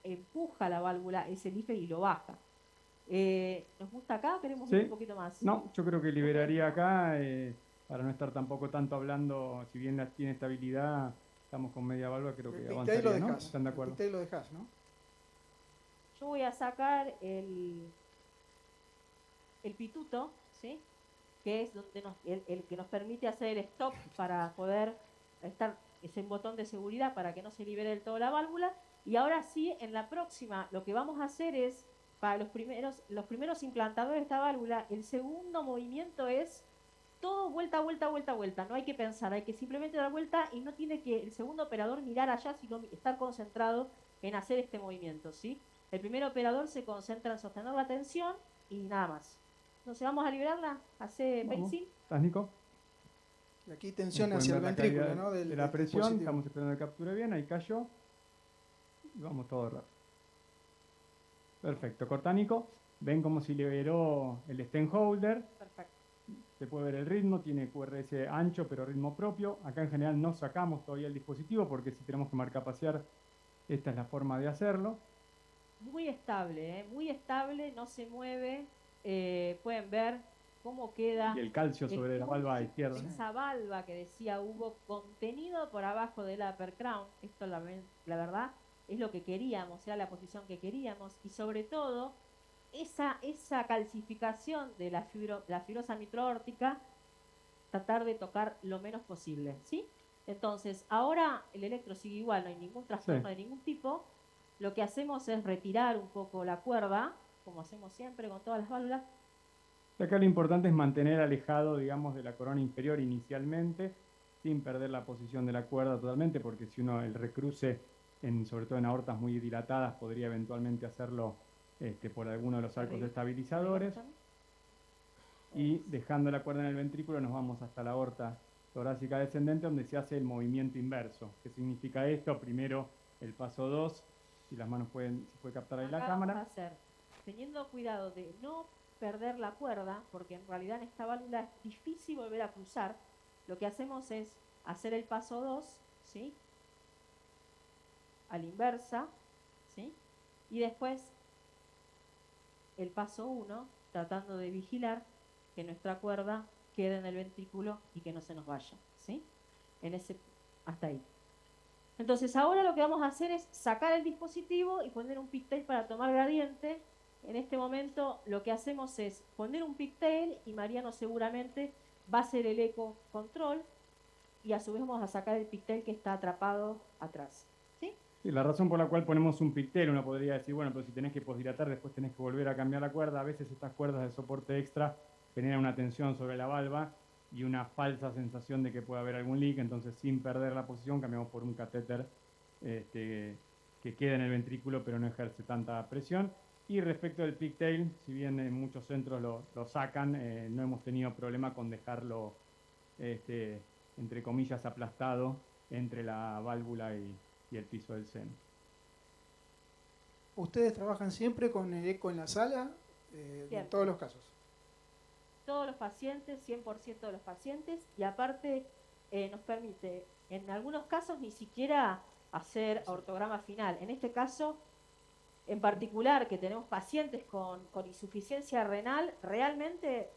Speaker 3: empuja la válvula ese leaflet y lo baja. ¿Nos gusta acá o queremos ir un poquito más?
Speaker 4: No, yo creo que liberaría acá para no estar tampoco tanto hablando, si bien tiene estabilidad, estamos con media válvula, creo que avanzaría, ¿no? ¿Están de acuerdo?
Speaker 5: El lo dejas, ¿no?
Speaker 3: Yo voy a sacar el pituto, ¿sí? Que es donde el que nos permite hacer el stop para poder estar, es un botón de seguridad para que no se libere del todo la válvula. Y ahora sí, en la próxima, lo que vamos a hacer es, para los primeros implantadores de esta válvula, el segundo movimiento es todo vuelta, vuelta, vuelta, vuelta. No hay que pensar, hay que simplemente dar vuelta y no tiene que el segundo operador mirar allá, sino estar concentrado en hacer este movimiento, ¿sí? El primer operador se concentra en sostener la tensión y nada más. Entonces vamos a liberarla, hace pacing.
Speaker 4: ¿Estás, Nico?
Speaker 5: Y aquí tensión hacia el ventrículo, ¿no?
Speaker 4: De la presión, estamos esperando que capture bien, ahí cayó. Y vamos todo rápido. Perfecto, corta, Nico. Ven como si liberó el stem holder.
Speaker 3: Perfecto.
Speaker 4: Se puede ver el ritmo, tiene QRS ancho pero ritmo propio. Acá en general no sacamos todavía el dispositivo porque si tenemos que marcapasear, esta es la forma de hacerlo.
Speaker 3: Muy estable, no se mueve. Pueden ver cómo queda
Speaker 4: y el calcio sobre la valva izquierda.
Speaker 3: Esa valva que decía Hugo, contenido por abajo del upper crown. Esto la verdad es lo que queríamos, era la posición que queríamos, y sobre todo esa calcificación de la fibrosa microórtica, tratar de tocar lo menos posible, ¿sí? Entonces, ahora el electro sigue igual, no hay ningún trastorno de ningún tipo. Lo que hacemos es retirar un poco la cuerda, como hacemos siempre con todas las válvulas.
Speaker 4: Acá lo importante es mantener alejado, digamos, de la corona inferior inicialmente, sin perder la posición de la cuerda totalmente, porque si uno el recruce, sobre todo en aortas muy dilatadas, podría eventualmente hacerlo por alguno de los arcos estabilizadores. Y dejando la cuerda en el ventrículo nos vamos hasta la aorta torácica descendente, donde se hace el movimiento inverso. ¿Qué significa esto? Primero el paso 2, si las manos se puede captar ahí la cámara.
Speaker 3: Va a ser, teniendo cuidado de no perder la cuerda, porque en realidad en esta válvula es difícil volver a cruzar, lo que hacemos es hacer el paso 2, ¿sí? A la inversa, ¿sí? Y después el paso 1, tratando de vigilar que nuestra cuerda quede en el ventrículo y que no se nos vaya, ¿sí? Hasta ahí. Entonces ahora lo que vamos a hacer es sacar el dispositivo y poner un pigtail para tomar gradiente. En este momento lo que hacemos es poner un pigtail y Mariano seguramente va a hacer el eco control y a su vez vamos a sacar el pigtail que está atrapado atrás, ¿sí?
Speaker 4: Sí, la razón por la cual ponemos un pigtail, uno podría decir, bueno, pero si tenés que posdilatar, después tenés que volver a cambiar la cuerda. A veces estas cuerdas de soporte extra generan una tensión sobre la valva y una falsa sensación de que puede haber algún leak, entonces sin perder la posición cambiamos por un catéter que queda en el ventrículo pero no ejerce tanta presión. Y respecto del pigtail, si bien en muchos centros lo sacan, no hemos tenido problema con dejarlo, entre comillas, aplastado entre la válvula y el piso del seno.
Speaker 5: ¿Ustedes trabajan siempre con el eco en la sala? En
Speaker 3: Siempre.
Speaker 5: todos los casos.
Speaker 3: Todos los pacientes, 100% de los pacientes, y aparte nos permite, en algunos casos, ni siquiera hacer ortograma final. En este caso, en particular, que tenemos pacientes con insuficiencia renal, realmente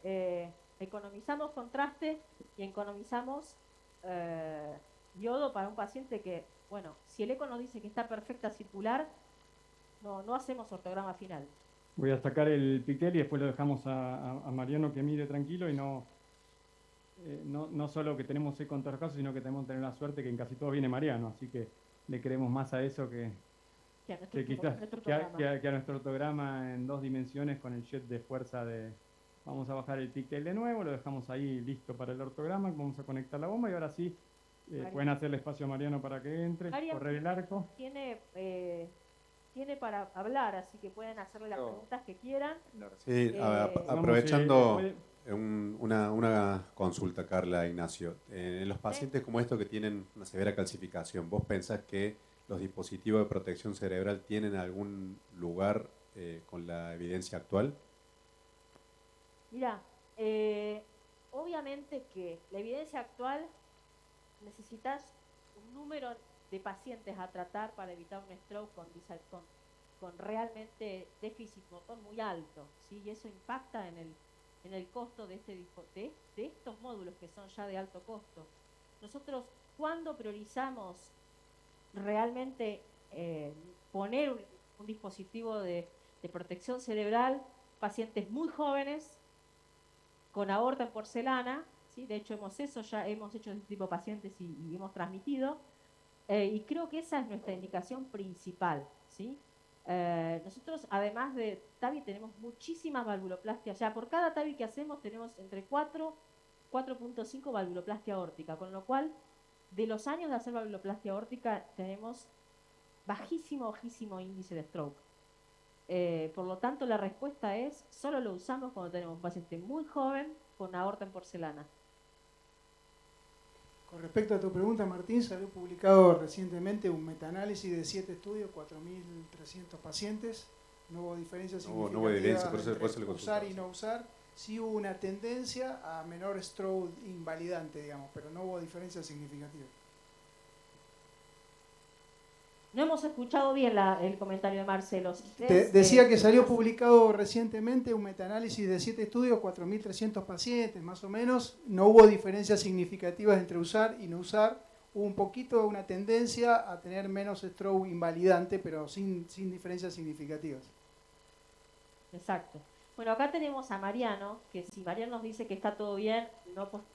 Speaker 3: economizamos contraste y economizamos yodo para un paciente que, bueno, si el eco nos dice que está perfecta circular, no hacemos ortograma final.
Speaker 4: Voy a sacar el pigtail y después lo dejamos a Mariano que mire tranquilo y no solo que tenemos eco en todos los casos, sino que tenemos que tener la suerte que en casi todo viene Mariano, así que le creemos más a eso que a nuestro ortograma en 2 dimensiones con el jet de fuerza de... Vamos a bajar el pigtail de nuevo, lo dejamos ahí listo para el ortograma, vamos a conectar la bomba y ahora sí pueden hacerle espacio a Mariano para que entre, correr el arco.
Speaker 3: Tiene para hablar, así que pueden hacerle las preguntas que quieran.
Speaker 1: Sí, aprovechando una consulta, Carla, Ignacio. En los pacientes como estos que tienen una severa calcificación, ¿vos pensás que los dispositivos de protección cerebral tienen algún lugar con la evidencia actual?
Speaker 3: Mirá, obviamente que la evidencia actual necesitas un número de pacientes a tratar para evitar un stroke con realmente déficit motor muy alto, ¿sí? Y eso impacta en el costo de estos módulos que son ya de alto costo. Nosotros, cuando priorizamos realmente poner un dispositivo de protección cerebral, pacientes muy jóvenes con aorta en porcelana, ¿sí? De hecho hemos hecho este tipo de pacientes y hemos transmitido, y creo que esa es nuestra indicación principal, ¿sí? Nosotros, además de TAVI, tenemos muchísimas valvuloplastias. O sea, por cada TAVI que hacemos tenemos entre 4.5 valvuloplastia aórtica, con lo cual, de los años de hacer valvuloplastia aórtica, tenemos bajísimo índice de stroke. Por lo tanto, la respuesta es, solo lo usamos cuando tenemos un paciente muy joven con aorta en porcelana.
Speaker 5: Con respecto a tu pregunta, Martín, salió publicado recientemente un metaanálisis de 7 estudios, 4.300 pacientes. No hubo diferencia significativa
Speaker 1: no hubo evidencia, por eso
Speaker 5: entre usar y no usar. Sí hubo una tendencia a menor stroke invalidante, digamos, pero no hubo diferencia significativa.
Speaker 3: No hemos escuchado bien el comentario de Marcelo.
Speaker 5: Decía que salió publicado recientemente un metaanálisis de 7 estudios, 4.300 pacientes, más o menos. No hubo diferencias significativas entre usar y no usar. Hubo un poquito una tendencia a tener menos stroke invalidante, pero sin diferencias significativas.
Speaker 3: Exacto. Bueno, acá tenemos a Mariano, que si Mariano nos dice que está todo bien,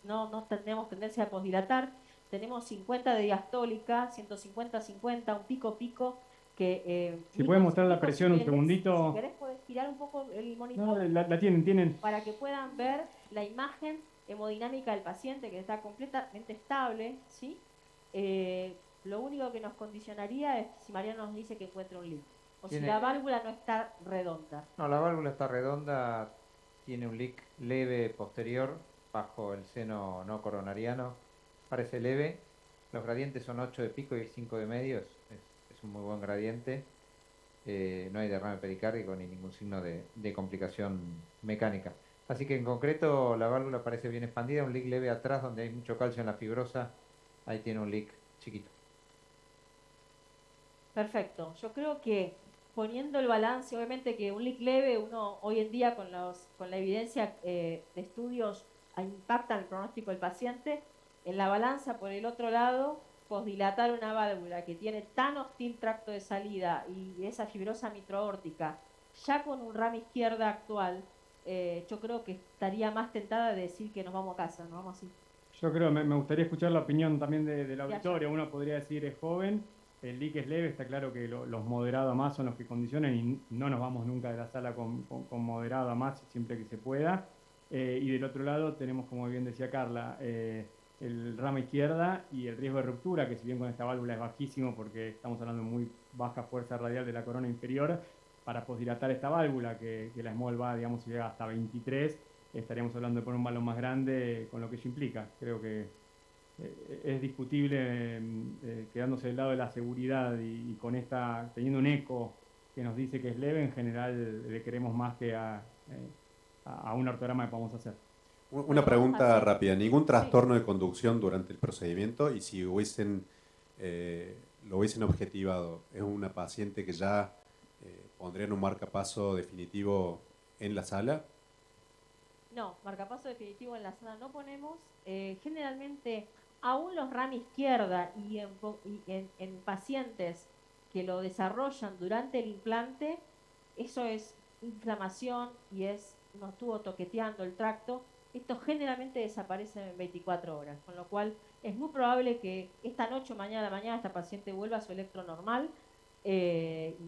Speaker 3: no tenemos tendencia a posdilatar. Tenemos 50 de diastólica, 150-50, un pico, que...
Speaker 4: Si pueden mostrar la presión un segundito.
Speaker 3: Si querés, podés girar un poco el monitor.
Speaker 4: No, la tienen.
Speaker 3: Para que puedan ver la imagen hemodinámica del paciente, que está completamente estable, ¿sí? Lo único que nos condicionaría es si Mariano nos dice que encuentra un leak. O si la válvula no está redonda.
Speaker 8: No, la válvula está redonda, tiene un leak leve posterior, bajo el seno no coronariano. Parece leve, los gradientes son 8 de pico y 5 de medio, es un muy buen gradiente, no hay derrame pericárdico ni ningún signo de complicación mecánica. Así que en concreto la válvula parece bien expandida, un leak leve atrás donde hay mucho calcio en la fibrosa, ahí tiene un leak chiquito.
Speaker 3: Perfecto, yo creo que poniendo el balance, obviamente que un leak leve, uno hoy en día con la evidencia de estudios impacta el pronóstico del paciente. En la balanza, por el otro lado, posdilatar una válvula que tiene tan hostil tracto de salida y esa fibrosa mitroaórtica, ya con un RAM izquierda actual, yo creo que estaría más tentada de decir que nos vamos a casa, nos vamos así.
Speaker 4: Yo creo, me gustaría escuchar la opinión también del auditorio. Uno podría decir es joven el leak es leve, está claro que los moderados a más son los que condicionan y no nos vamos nunca de la sala con moderado a más siempre que se pueda. Y del otro lado tenemos, como bien decía Carla, el rama izquierda y el riesgo de ruptura, que si bien con esta válvula es bajísimo porque estamos hablando de muy baja fuerza radial de la corona inferior, para posdilatar esta válvula, que la small va, digamos, si llega hasta 23, estaríamos hablando de poner un balón más grande, con lo que ello implica. Creo que es discutible, quedándose del lado de la seguridad y con esta, teniendo un eco que nos dice que es leve, en general le queremos más que a un ortograma que podamos hacer.
Speaker 1: Una pregunta rápida. ¿Ningún trastorno de conducción durante el procedimiento? Y si lo hubiesen objetivado, ¿es una paciente que ya pondrían un marcapaso definitivo en la sala?
Speaker 3: No, marcapaso definitivo en la sala no ponemos. Generalmente, aún los RAM izquierda y en pacientes que lo desarrollan durante el implante, eso es inflamación y no estuvo toqueteando el tracto. Esto generalmente desaparece en 24 horas, con lo cual es muy probable que esta noche o mañana esta paciente vuelva a su electro normal.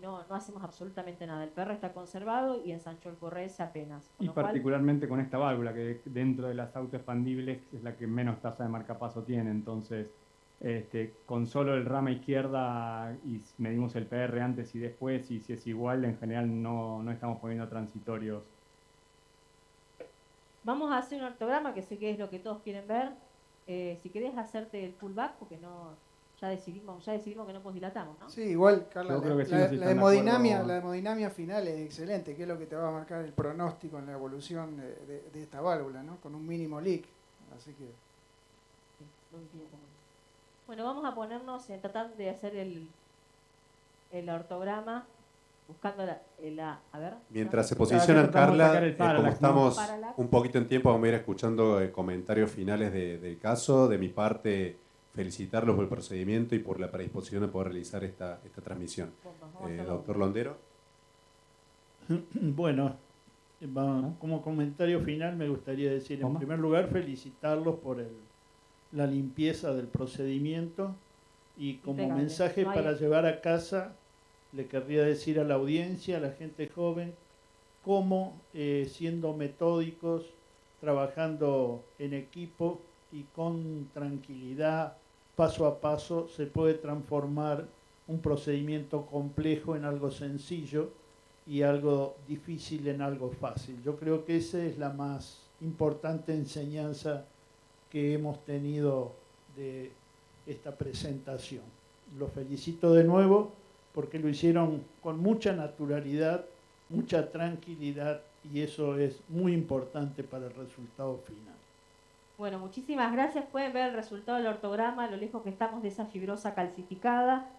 Speaker 3: No hacemos absolutamente nada. El perro está conservado y ensanchó el correse apenas.
Speaker 4: Y particularmente con esta válvula, que dentro de las autoexpandibles es la que menos tasa de marcapaso tiene. Entonces, con solo el rama izquierda y medimos el PR antes y después, y si es igual, en general no estamos poniendo transitorios.
Speaker 3: Vamos a hacer un ortograma, que sé que es lo que todos quieren ver. Si querés hacerte el pullback, porque ya decidimos que no posdilatamos, ¿no?
Speaker 5: Sí, igual, Carla, la
Speaker 4: hemodinamia
Speaker 5: final es excelente, que es lo que te va a marcar el pronóstico en la evolución de esta válvula, ¿no? Con un mínimo leak. Así que...
Speaker 3: Bueno, vamos a ponernos en tratar de hacer el ortograma, buscando a ver.
Speaker 1: Mientras se posicionan, Carla, como estamos
Speaker 3: Parallax.
Speaker 1: un poquito en tiempo, vamos a ir escuchando comentarios finales del caso. De mi parte, felicitarlos por el procedimiento y por la predisposición a poder realizar esta transmisión. Doctor Londero.
Speaker 6: Bueno, como comentario final me gustaría decir, en primer lugar, felicitarlos por la limpieza del procedimiento y como mensaje para llevar a casa, le querría decir a la audiencia, a la gente joven, cómo siendo metódicos, trabajando en equipo y con tranquilidad, paso a paso, se puede transformar un procedimiento complejo en algo sencillo y algo difícil en algo fácil. Yo creo que esa es la más importante enseñanza que hemos tenido de esta presentación. Los felicito de nuevo porque lo hicieron con mucha naturalidad, mucha tranquilidad y eso es muy importante para el resultado final.
Speaker 3: Bueno, muchísimas gracias. Pueden ver el resultado del ortograma, lo lejos que estamos de esa fibrosa calcificada,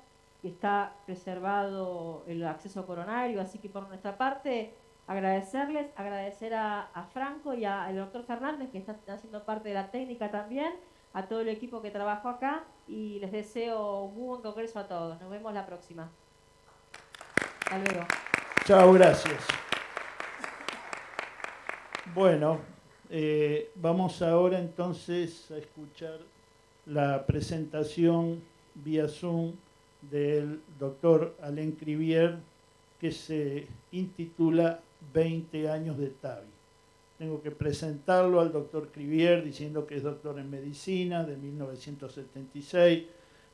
Speaker 3: que está preservado el acceso coronario, así que por nuestra parte agradecer a Franco y al doctor Fernández, que está haciendo parte de la técnica también, a todo el equipo que trabajó acá, y les deseo un muy buen congreso a todos. Nos vemos la próxima. Hasta luego.
Speaker 6: Chao, gracias. Bueno, vamos ahora entonces a escuchar la presentación vía Zoom del doctor Alain Crivier, que se intitula 20 años de TAVI. Tengo que presentarlo al doctor Crivier diciendo que es doctor en medicina de 1976,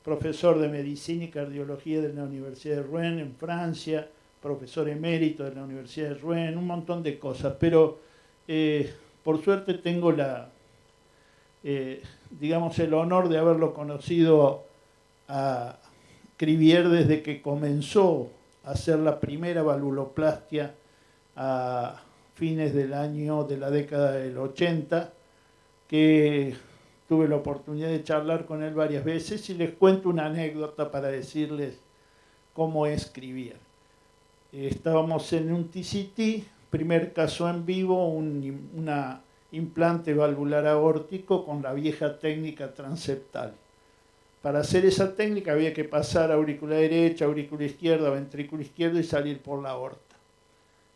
Speaker 6: profesor de medicina y cardiología de la Universidad de Rouen en Francia, profesor emérito de la Universidad de Rouen, un montón de cosas, pero por suerte tengo el honor de haberlo conocido a Crivier desde que comenzó a hacer la primera valvuloplastia a fines de la década del 80, que tuve la oportunidad de charlar con él varias veces y les cuento una anécdota para decirles cómo es Crivier. Estábamos en un TCT, primer caso en vivo, una implante valvular aórtico con la vieja técnica transeptal. Para hacer esa técnica había que pasar aurícula derecha, aurícula izquierda, ventrículo izquierdo y salir por la aorta.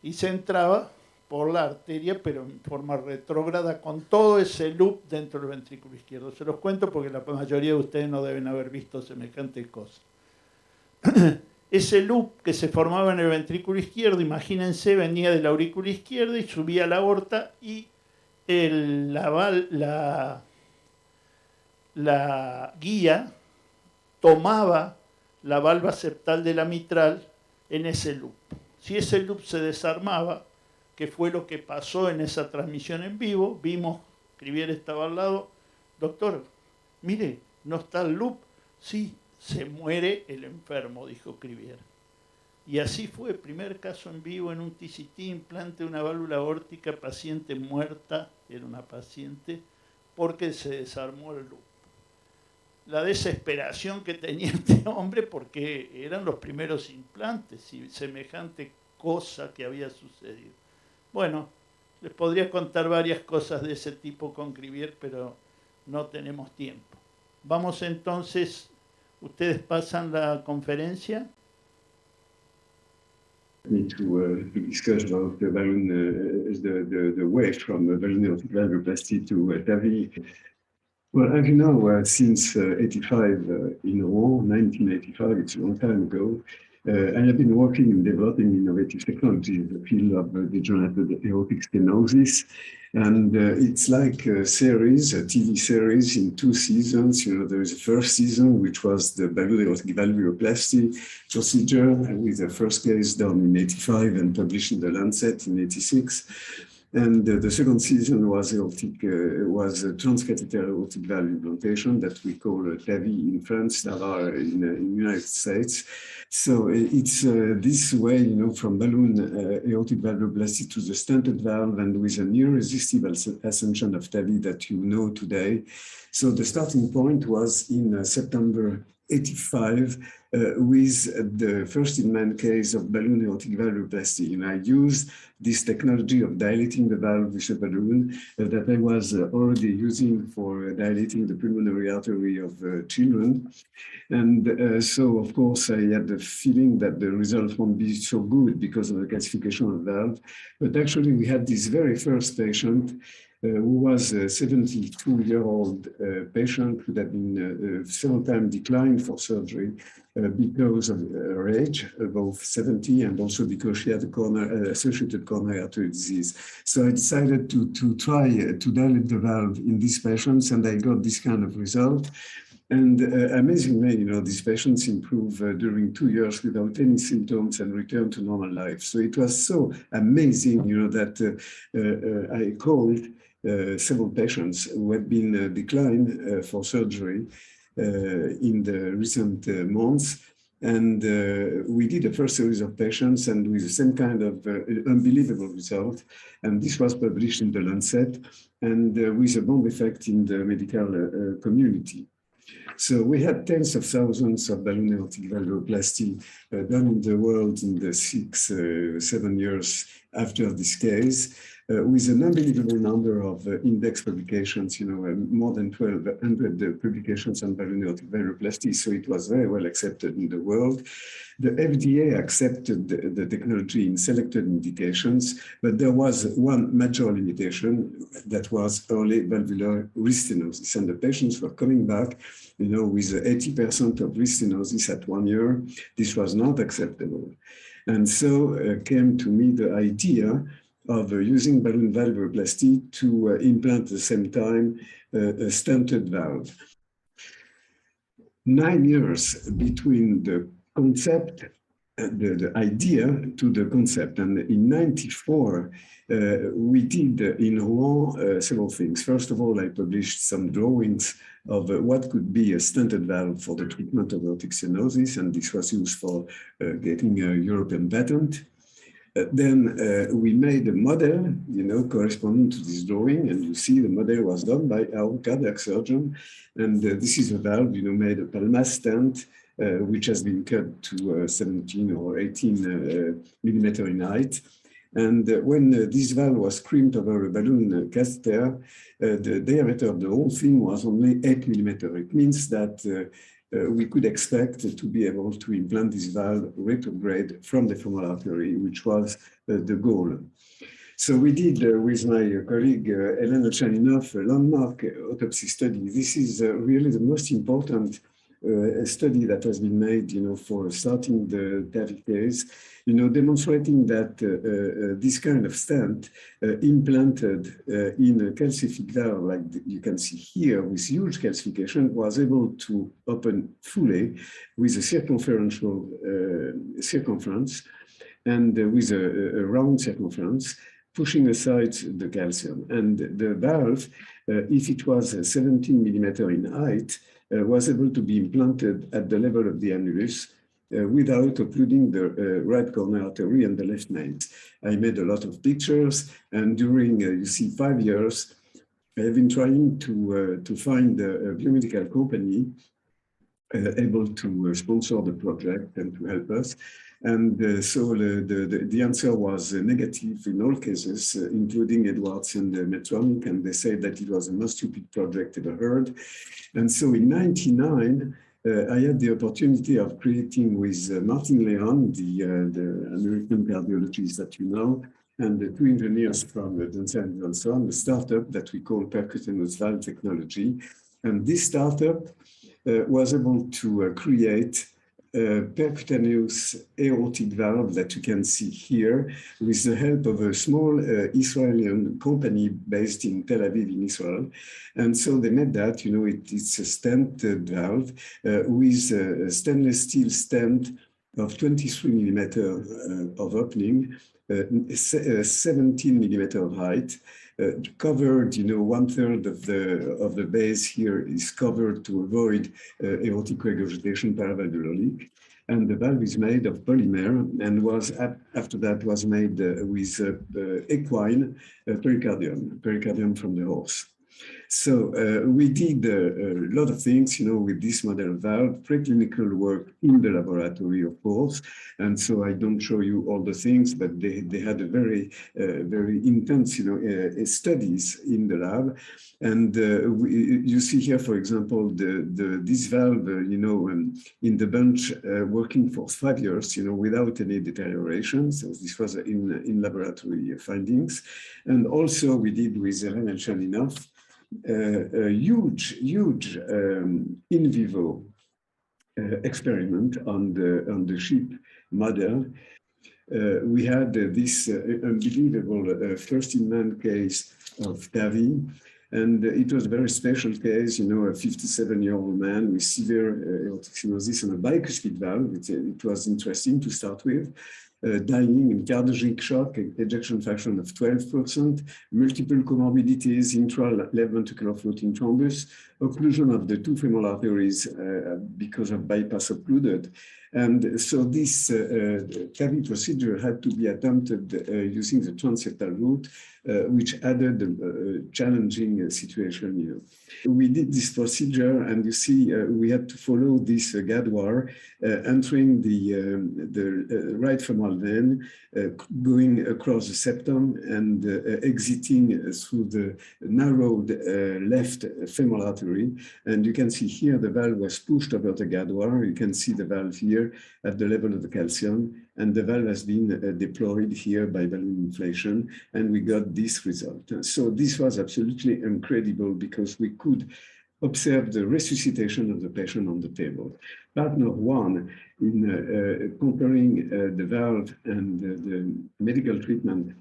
Speaker 6: Y se entraba por la arteria, pero en forma retrógrada, con todo ese loop dentro del ventrículo izquierdo. Se los cuento porque la mayoría de ustedes no deben haber visto semejante cosa. ese loop que se formaba en el ventrículo izquierdo, imagínense, venía del aurículo izquierdo y subía a la aorta y la guía tomaba la valva septal de la mitral en ese loop. Si ese loop se desarmaba, que fue lo que pasó en esa transmisión en vivo, vimos, Crivier estaba al lado, doctor, mire, no está el loop, sí, se muere el enfermo, dijo Crivier. Y así fue, primer caso en vivo en un TCT, implante de una válvula aórtica, paciente muerta, era una paciente, porque se desarmó el loop. La desesperación que tenía este hombre porque eran los primeros implantes y semejante cosa que había sucedido. Bueno, les podría contar varias cosas de ese tipo con Crivier, pero no tenemos tiempo. Vamos entonces, ustedes pasan la conferencia.
Speaker 9: Me to discuss about the balloon, the way from balloon aortic valvuloplasty to TAVI. Well, as you know, since 85 in Rouen, 1985, it's a long time ago, I have been working in developing innovative technology in the field of degenerative aortic stenosis. And it's like a series, a TV series in 2 seasons. You know, there is a first season, which was the balloon aortic valvuloplasty procedure, with the first case done in 85 and published in the Lancet in 86. And the second season was a transcatheter aortic valve implantation that we call TAVI in France, TAVA in the United States. So it's this way, you know, from balloon aortic valvuloplasty to the stented valve, and with an irresistible assumption of TAVI that you know today. So the starting point was in September 85 with the first-in-man case of balloon aortic valvuloplasty. And I used this technology of dilating the valve with a balloon that I was already using for dilating the pulmonary artery of children. And so, of course, I had the feeling that the results won't be so good because of the calcification of the valve. But actually, we had this very first patient who was a 72-year-old patient who had been several times declined for surgery because of her age, above 70, and also because she had a associated coronary artery disease. So I decided to try to dilate the valve in these patients, and I got this kind of result. And amazingly, you know, these patients improve during 2 years without any symptoms and return to normal life. So it was so amazing, you know, that I called several patients who had been declined for surgery in the recent months. And we did the first series of patients, and with the same kind of unbelievable result. And this was published in the Lancet, and with a bomb effect in the medical community. So we had tens of thousands of balloon aortic valvuloplasty done in the world in the 6-7 years after this case, with an unbelievable number of index publications, you know, more than 1,200 publications on balloon aortic valvuloplasty. So it was very well accepted in the world. The FDA accepted the technology in selected indications, but there was one major limitation that was early valvular restenosis. And the patients were coming back, you know, with 80% of restenosis at 1 year. This was not acceptable. And so came to me the idea of using balloon valvuloplasty to implant at the same time a stented valve. 9 years between the concept, the idea to the concept. And in 94, we did in Rouen several things. First of all, I published some drawings of what could be a stented valve for the treatment of aortic stenosis, and this was used for getting a European patent. Then we made a model, you know, corresponding to this drawing, and you see the model was done by our cardiac surgeon. And this is a valve, you know, made a Palmas stent, which has been cut to 17 or 18 millimeter in height. And when this valve was crimped over a balloon catheter, the diameter of the whole thing was only 8 millimeter. It means that we could expect to be able to implant this valve retrograde from the femoral artery, which was the goal. So we did with my colleague Elena Chaninov a landmark autopsy study. This is really the most important a study that has been made, for starting the TAVI case, demonstrating that this kind of stent implanted in a calcific valve, like you can see here, with huge calcification, was able to open fully with a circumferential circumference and with a round circumference, pushing aside the calcium. And the valve, if it was 17 millimeter in height, was able to be implanted at the level of the annulus without occluding the right coronary artery and the left mains. I made a lot of pictures, and during, you see, 5 years, I have been trying to find a biomedical company able to sponsor the project and to help us. And so the answer was negative in all cases, including Edwards and Medtronic, and they said that it was the most stupid project ever heard. And so in '99, I had the opportunity of creating with Martin Leon, the American cardiologist that you know, and the 2 engineers from Johnson & Johnson, a startup that we call Percutaneous Valve Technology. And this startup was able to create a percutaneous aortic valve that you can see here with the help of a small Israeli company based in Tel Aviv in Israel. And so they made that, it's a stented valve with a stainless steel stent of 23 millimeter of opening, 17 millimeter of height, covered, 1/3 of the base here is covered to avoid aortic regurgitation paravalvular. And the valve is made of polymer and was, after that, was made with equine pericardium from the horse. So we did a lot of things, with this model valve, preclinical work in the laboratory, of course. And so I don't show you all the things, but they had a very intense, studies in the lab. And you see here, for example, this valve, in the bench working for 5 years, without any deterioration. So this was in laboratory findings. And also we did with Renel Chaninov a huge in vivo experiment on the sheep model. We had this unbelievable first-in-man case of TAVI, and it was a very special case, a 57-year-old man with severe aortic stenosis and a bicuspid valve. It was interesting to start with. Dying in cardiac shock, ejection fraction of 12%, multiple comorbidities, intra-left ventricular floating thrombus, occlusion of the 2 femoral arteries because of bypass occluded. And so this TAVI procedure had to be attempted using the transseptal route, which added a challenging situation. We did this procedure, and you see we had to follow this Gadwar, entering the right femoral vein, going across the septum and exiting through the narrowed left femoral artery. And you can see here the valve was pushed over the Gadwar. You can see the valve here at the level of the calcium, and the valve has been deployed here by balloon inflation, and we got this result. So this was absolutely incredible because we could observe the resuscitation of the patient on the table. Partner 1 in comparing the valve and the medical treatment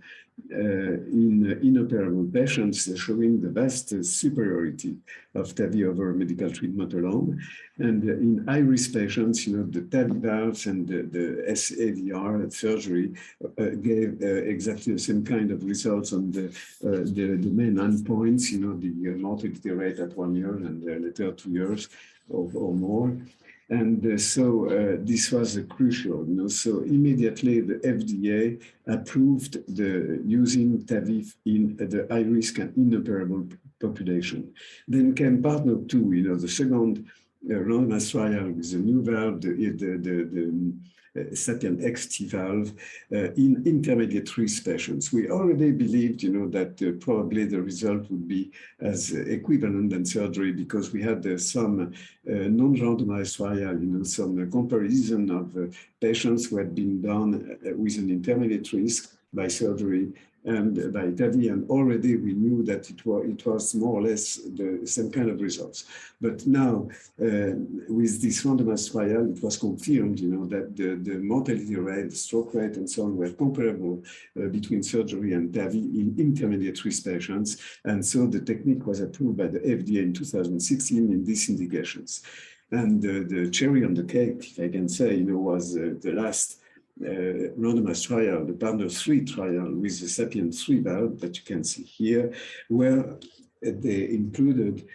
Speaker 9: in inoperable patients, showing the vast superiority of TAVI over medical treatment alone. And in high-risk patients, the TAVI valves and the SAVR surgery gave exactly the same kind of results on the main endpoints, the mortality rate at 1 year and later 2 years or more. And so this was crucial. So immediately the FDA approved using TAVI in the high-risk and inoperable population. Then came partner 2, the second randomized trial with the new valve, the Sapien XT valve in intermediate risk patients. We already believed, that probably the result would be as equivalent than surgery because we had some non-randomized trial, some comparison of patients who had been done with an intermediate risk by surgery and by TAVI, and already we knew that it was more or less the same kind of results. But now, with this randomized trial, it was confirmed, that the mortality rate, the stroke rate, and so on were comparable between surgery and TAVI in intermediate risk patients, and so the technique was approved by the FDA in 2016 in these indications. And the cherry on the cake, if I can say, was the last randomized trial, the PARTNER 3 trial with the SAPIEN 3 valve that you can see here, where they included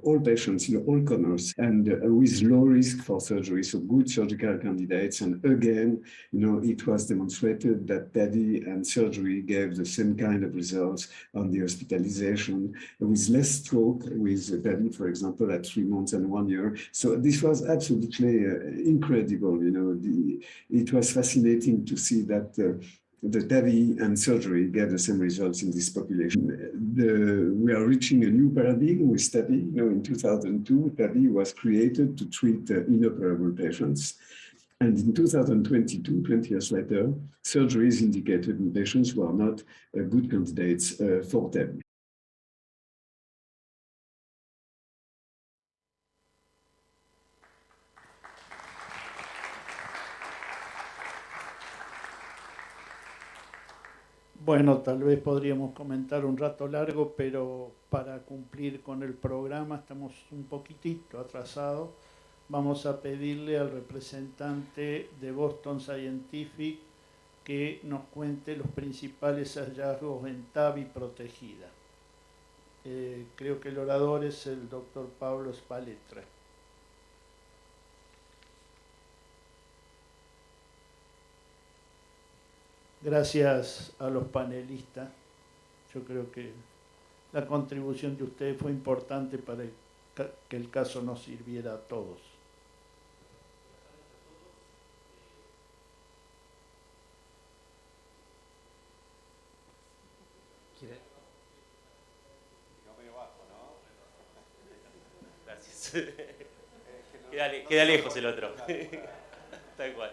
Speaker 9: all patients, all comers, and with low risk for surgery, so good surgical candidates. And again, it was demonstrated that TAVI and surgery gave the same kind of results on the hospitalization, with less stroke with TAVI, for example, at 3 months and 1 year. So this was absolutely incredible. It was fascinating to see that the TAVI and surgery gave the same results in this population. We are reaching a new paradigm with TAVI. In 2002, TAVI was created to treat inoperable patients. And in 2022, 20 years later, surgery is indicated in patients who are not good candidates for TAVI.
Speaker 6: Bueno, tal vez podríamos comentar un rato largo, pero para cumplir con el programa estamos un poquitito atrasados. Vamos a pedirle al representante de Boston Scientific que nos cuente los principales hallazgos en TAVI protegida. Creo que el orador es el doctor Pablo Spaletra. Gracias a los panelistas. Yo creo que la contribución de ustedes fue importante para que el caso nos sirviera a todos.
Speaker 10: Gracias. Queda lejos el otro. Tal cual.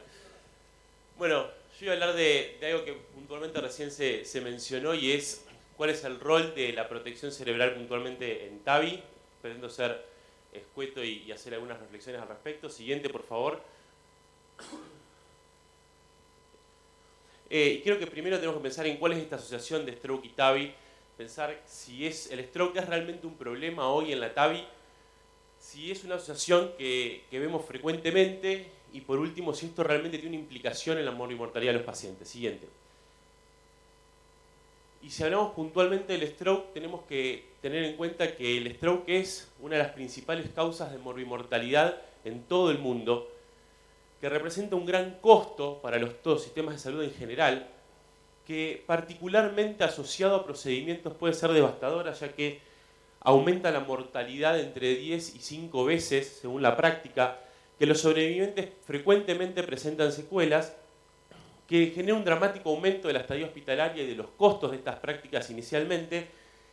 Speaker 10: Bueno, yo iba a hablar de algo que puntualmente recién se mencionó, y es cuál es el rol de la protección cerebral puntualmente en TAVI. Pretendo ser escueto y hacer algunas reflexiones al respecto. Siguiente, por favor. Y creo que primero tenemos que pensar en cuál es esta asociación de stroke y TAVI. Pensar si el stroke es realmente un problema hoy en la TAVI, si es una asociación que vemos frecuentemente, y por último, si esto realmente tiene una implicación en la morbimortalidad de los pacientes. Siguiente. Y si hablamos puntualmente del stroke, tenemos que tener en cuenta que el stroke es una de las principales causas de morbimortalidad en todo el mundo, que representa un gran costo para todos los sistemas de salud en general, que particularmente asociado a procedimientos puede ser devastadora, ya que aumenta la mortalidad entre 10 y 5 veces, según la práctica, que los sobrevivientes frecuentemente presentan secuelas, que genera un dramático aumento de la estadía hospitalaria y de los costos de estas prácticas inicialmente,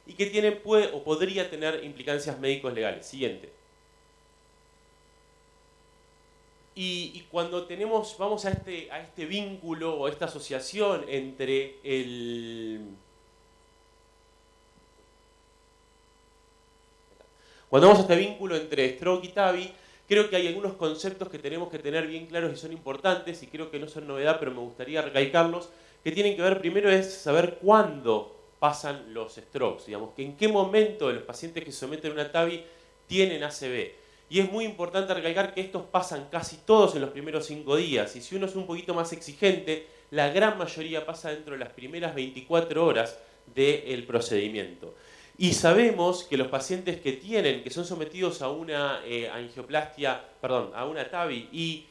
Speaker 10: y que puede o podría tener implicancias médicos legales. Siguiente. Y cuando vamos a este vínculo o a esta asociación entre Cuando vamos a este vínculo entre stroke y TAVI, creo que hay algunos conceptos que tenemos que tener bien claros y son importantes, y creo que no son novedad, pero me gustaría recalcarlos, que tienen que ver, primero, es saber cuándo pasan los strokes, digamos, que en qué momento de los pacientes que se someten a una TAVI tienen ACV. Y es muy importante recalcar que estos pasan casi todos en los primeros 5 días, y si uno es un poquito más exigente, la gran mayoría pasa dentro de las primeras 24 horas del procedimiento. Y sabemos que los pacientes que son sometidos a una a una TAVI y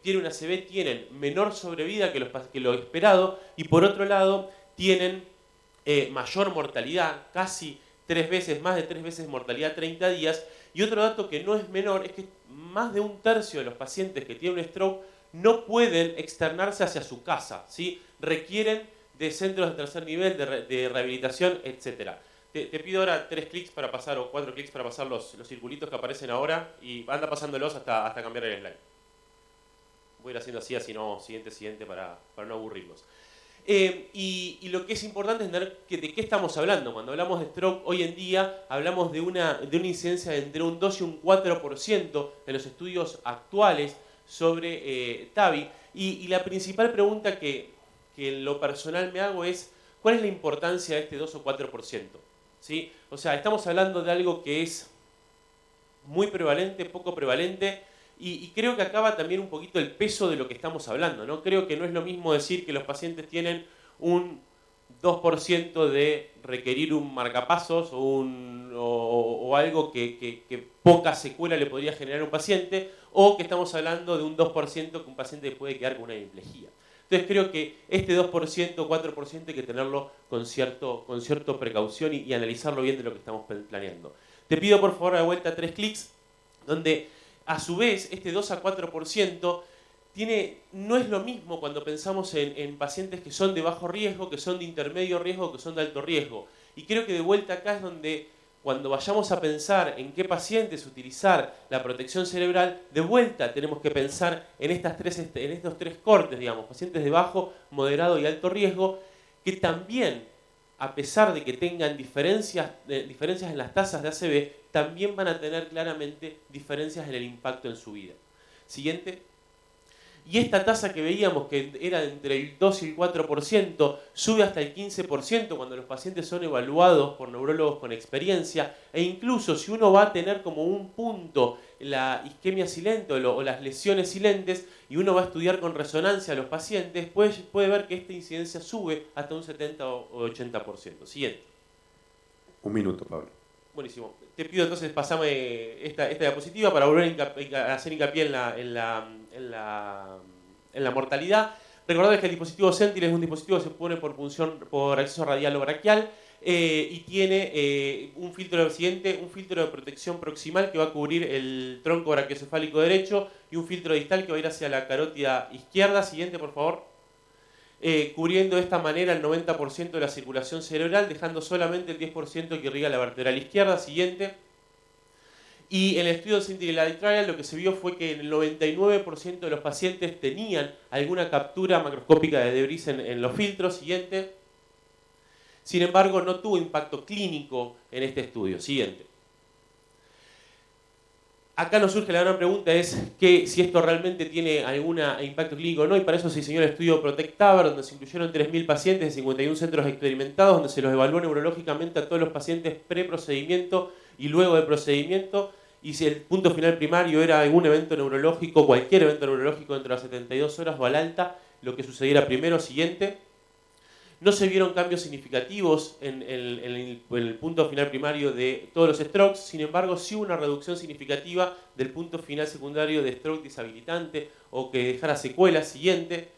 Speaker 10: tienen una ACV, tienen menor sobrevida que lo esperado, y por otro lado tienen mayor mortalidad, casi más de 3 veces mortalidad 30 días. Y otro dato que no es menor es que más de 1/3 de los pacientes que tienen un stroke no pueden externarse hacia su casa, ¿sí? Requieren de centros de tercer nivel, de rehabilitación, etc. Te pido ahora 3 clics para pasar, o 4 clics para pasar los circulitos que aparecen ahora, y anda pasándolos hasta cambiar el slide. Voy a ir haciendo así no, siguiente, para no aburrirlos. Y lo que es importante es entender de qué estamos hablando. Cuando hablamos de stroke hoy en día, hablamos de una incidencia de entre un 2 y un 4% en los estudios actuales sobre TAVI. Y la principal pregunta que en lo personal me hago es, ¿cuál es la importancia de este 2 o 4%? ¿Sí? O sea, estamos hablando de algo que es muy prevalente, poco prevalente, y creo que acaba también un poquito el peso de lo que estamos hablando, ¿no? Creo que no es lo mismo decir que los pacientes tienen un 2% de requerir un marcapasos o algo que poca secuela le podría generar a un paciente, o que estamos hablando de un 2% que un paciente puede quedar con una hemiplegia. Entonces creo que este 2% o 4% hay que tenerlo con cierta precaución y analizarlo bien de lo que estamos planeando. Te pido por favor de vuelta 3 clics, donde a su vez este 2 a 4% no es lo mismo cuando pensamos en pacientes que son de bajo riesgo, que son de intermedio riesgo, que son de alto riesgo. Y creo que de vuelta acá es donde cuando vayamos a pensar en qué pacientes utilizar la protección cerebral, de vuelta tenemos que pensar en estos 3 cortes, digamos, pacientes de bajo, moderado y alto riesgo, que también, a pesar de que tengan diferencias en las tasas de ACV, también van a tener claramente diferencias en el impacto en su vida. Siguiente. Y esta tasa que veíamos que era entre el 2 y el 4%, sube hasta el 15% cuando los pacientes son evaluados por neurólogos con experiencia, e incluso si uno va a tener como un punto la isquemia silente o las lesiones silentes, y uno va a estudiar con resonancia a los pacientes, puede ver que esta incidencia sube hasta un 70 o 80%. Siguiente.
Speaker 1: Un minuto, Pablo.
Speaker 10: Buenísimo. Te pido entonces, pasame esta diapositiva para volver a hacer hincapié en la mortalidad. Recordad que el dispositivo Sentinel es un dispositivo que se pone por acceso radial o braquial y tiene un filtro de protección proximal que va a cubrir el tronco brachiocefálico derecho y un filtro distal que va a ir hacia la carótida izquierda. Siguiente, por favor. Cubriendo de esta manera el 90% de la circulación cerebral, dejando solamente el 10% que irriga la vertebral izquierda. Siguiente. Y en el estudio de Sentinel Trial lo que se vio fue que el 99% de los pacientes tenían alguna captura macroscópica de debris en los filtros. Siguiente. Sin embargo, no tuvo impacto clínico en este estudio. Siguiente. Acá nos surge la gran pregunta, es que si esto realmente tiene algún impacto clínico o no, y para eso se diseñó el estudio PROTECT-TAVR, donde se incluyeron 3.000 pacientes de 51 centros experimentados, donde se los evaluó neurológicamente a todos los pacientes pre-procedimiento y luego del procedimiento, y si el punto final primario era algún evento neurológico, cualquier evento neurológico dentro de las 72 horas o al alta, lo que sucediera primero. Siguiente. No se vieron cambios significativos en el punto final primario de todos los strokes, sin embargo sí hubo una reducción significativa del punto final secundario de stroke deshabilitante o que dejara secuelas. Siguiente.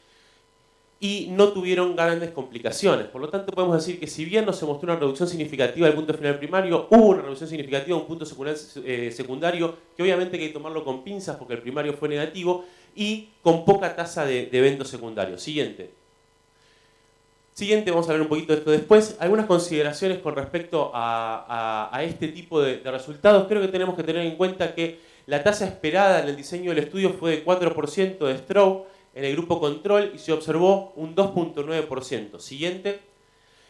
Speaker 10: Y no tuvieron grandes complicaciones. Por lo tanto podemos decir que si bien no se mostró una reducción significativa del punto final primario, hubo una reducción significativa de un punto secundario que obviamente hay que tomarlo con pinzas porque el primario fue negativo y con poca tasa de eventos secundarios. Siguiente. Vamos a hablar un poquito de esto después. Algunas consideraciones con respecto a este tipo de resultados. Creo que tenemos que tener en cuenta que la tasa esperada en el diseño del estudio fue de 4% de stroke en el grupo control y se observó un 2.9%. Siguiente.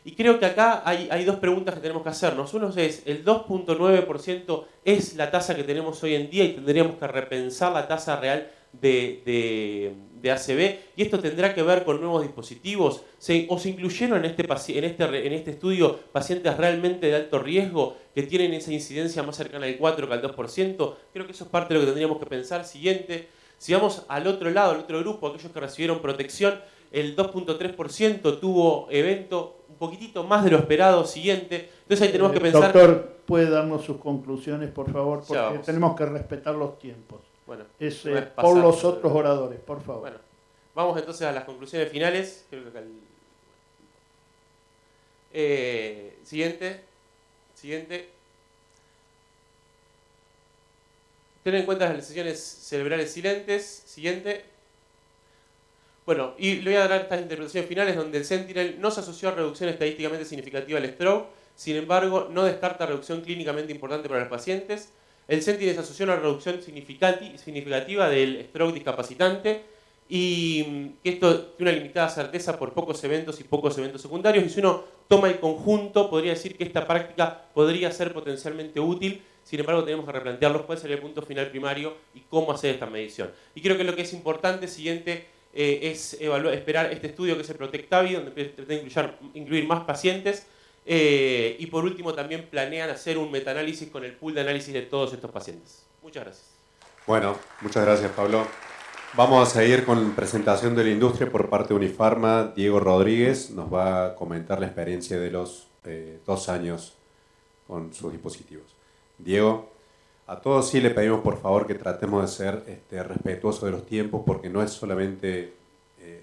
Speaker 10: Y creo que acá hay dos preguntas que tenemos que hacernos. Uno es, ¿el 2.9% es la tasa que tenemos hoy en día y tendríamos que repensar la tasa real de ACV? Y esto tendrá que ver con nuevos dispositivos. ¿O se incluyeron en este estudio pacientes realmente de alto riesgo que tienen esa incidencia más cercana al 4 que al 2%? Creo que eso es parte de lo que tendríamos que pensar. Siguiente. Si vamos al otro lado, al otro grupo, aquellos que recibieron protección, el 2.3% tuvo evento un poquitito más de lo esperado. Siguiente. Entonces ahí tenemos que pensar...
Speaker 6: Doctor, ¿puede darnos sus conclusiones, por favor? Porque tenemos que respetar los tiempos.
Speaker 10: Bueno,
Speaker 6: por los otros oradores, por favor.
Speaker 10: Bueno, vamos entonces a las conclusiones finales. Creo que acá Siguiente. Tener en cuenta las lesiones cerebrales silentes. Siguiente. Bueno, y le voy a dar estas interpretaciones finales donde el Sentinel no se asoció a reducción estadísticamente significativa al stroke, sin embargo, no descarta reducción clínicamente importante para los pacientes. El Sentinel se asoció a una reducción significativa del stroke discapacitante y que esto tiene una limitada certeza por pocos eventos y pocos eventos secundarios, y si uno toma el conjunto, podría decir que esta práctica podría ser potencialmente útil. Sin embargo, tenemos que replantearlos cuál sería el punto final primario y cómo hacer esta medición. Y creo que lo que es importante, siguiente, es esperar este estudio que es el Protectavi, donde pretende incluir más pacientes, y por último también planean hacer un metaanálisis con el pool de análisis de todos estos pacientes. Muchas gracias.
Speaker 1: Bueno, muchas gracias, Pablo. Vamos a seguir con presentación de la industria por parte de Unifarma. Diego Rodríguez nos va a comentar la experiencia de los 2 años con sus dispositivos. Diego, a todos sí le pedimos por favor que tratemos de ser respetuosos de los tiempos, porque no es solamente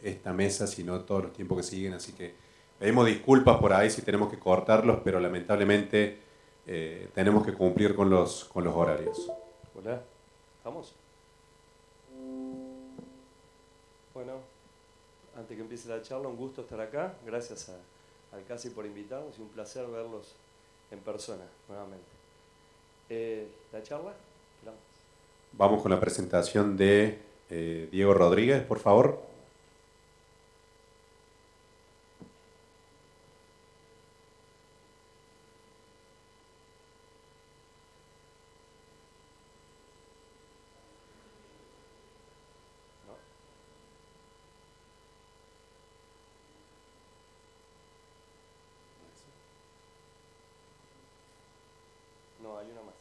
Speaker 1: esta mesa, sino todos los tiempos que siguen, así que pedimos disculpas por ahí si tenemos que cortarlos, pero lamentablemente tenemos que cumplir con los horarios.
Speaker 11: Hola, ¿estamos? Bueno, antes que empiece la charla, un gusto estar acá. Gracias al CASI por invitarnos y un placer verlos en persona nuevamente. ¿La charla?
Speaker 1: Vamos con la presentación de Diego Rodríguez, por favor.
Speaker 11: No, hay una más.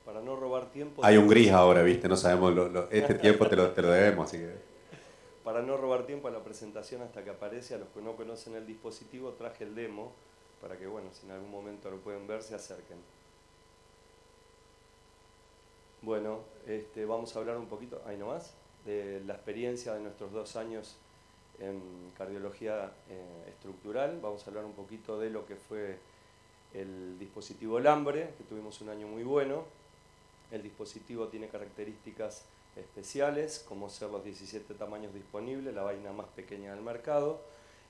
Speaker 11: Para no robar tiempo...
Speaker 1: Hay un gris ahora, ¿viste? No sabemos, este tiempo te lo debemos, así que...
Speaker 11: Para no robar tiempo a la presentación hasta que aparece, a los que no conocen el dispositivo, traje el demo para que, bueno, si en algún momento lo pueden ver, se acerquen. Bueno, vamos a hablar un poquito, ahí nomás, de la experiencia de nuestros 2 años en cardiología estructural. Vamos a hablar un poquito de lo que fue el dispositivo Lambre, que tuvimos un año muy bueno. El dispositivo tiene características especiales, como ser los 17 tamaños disponibles, la vaina más pequeña del mercado,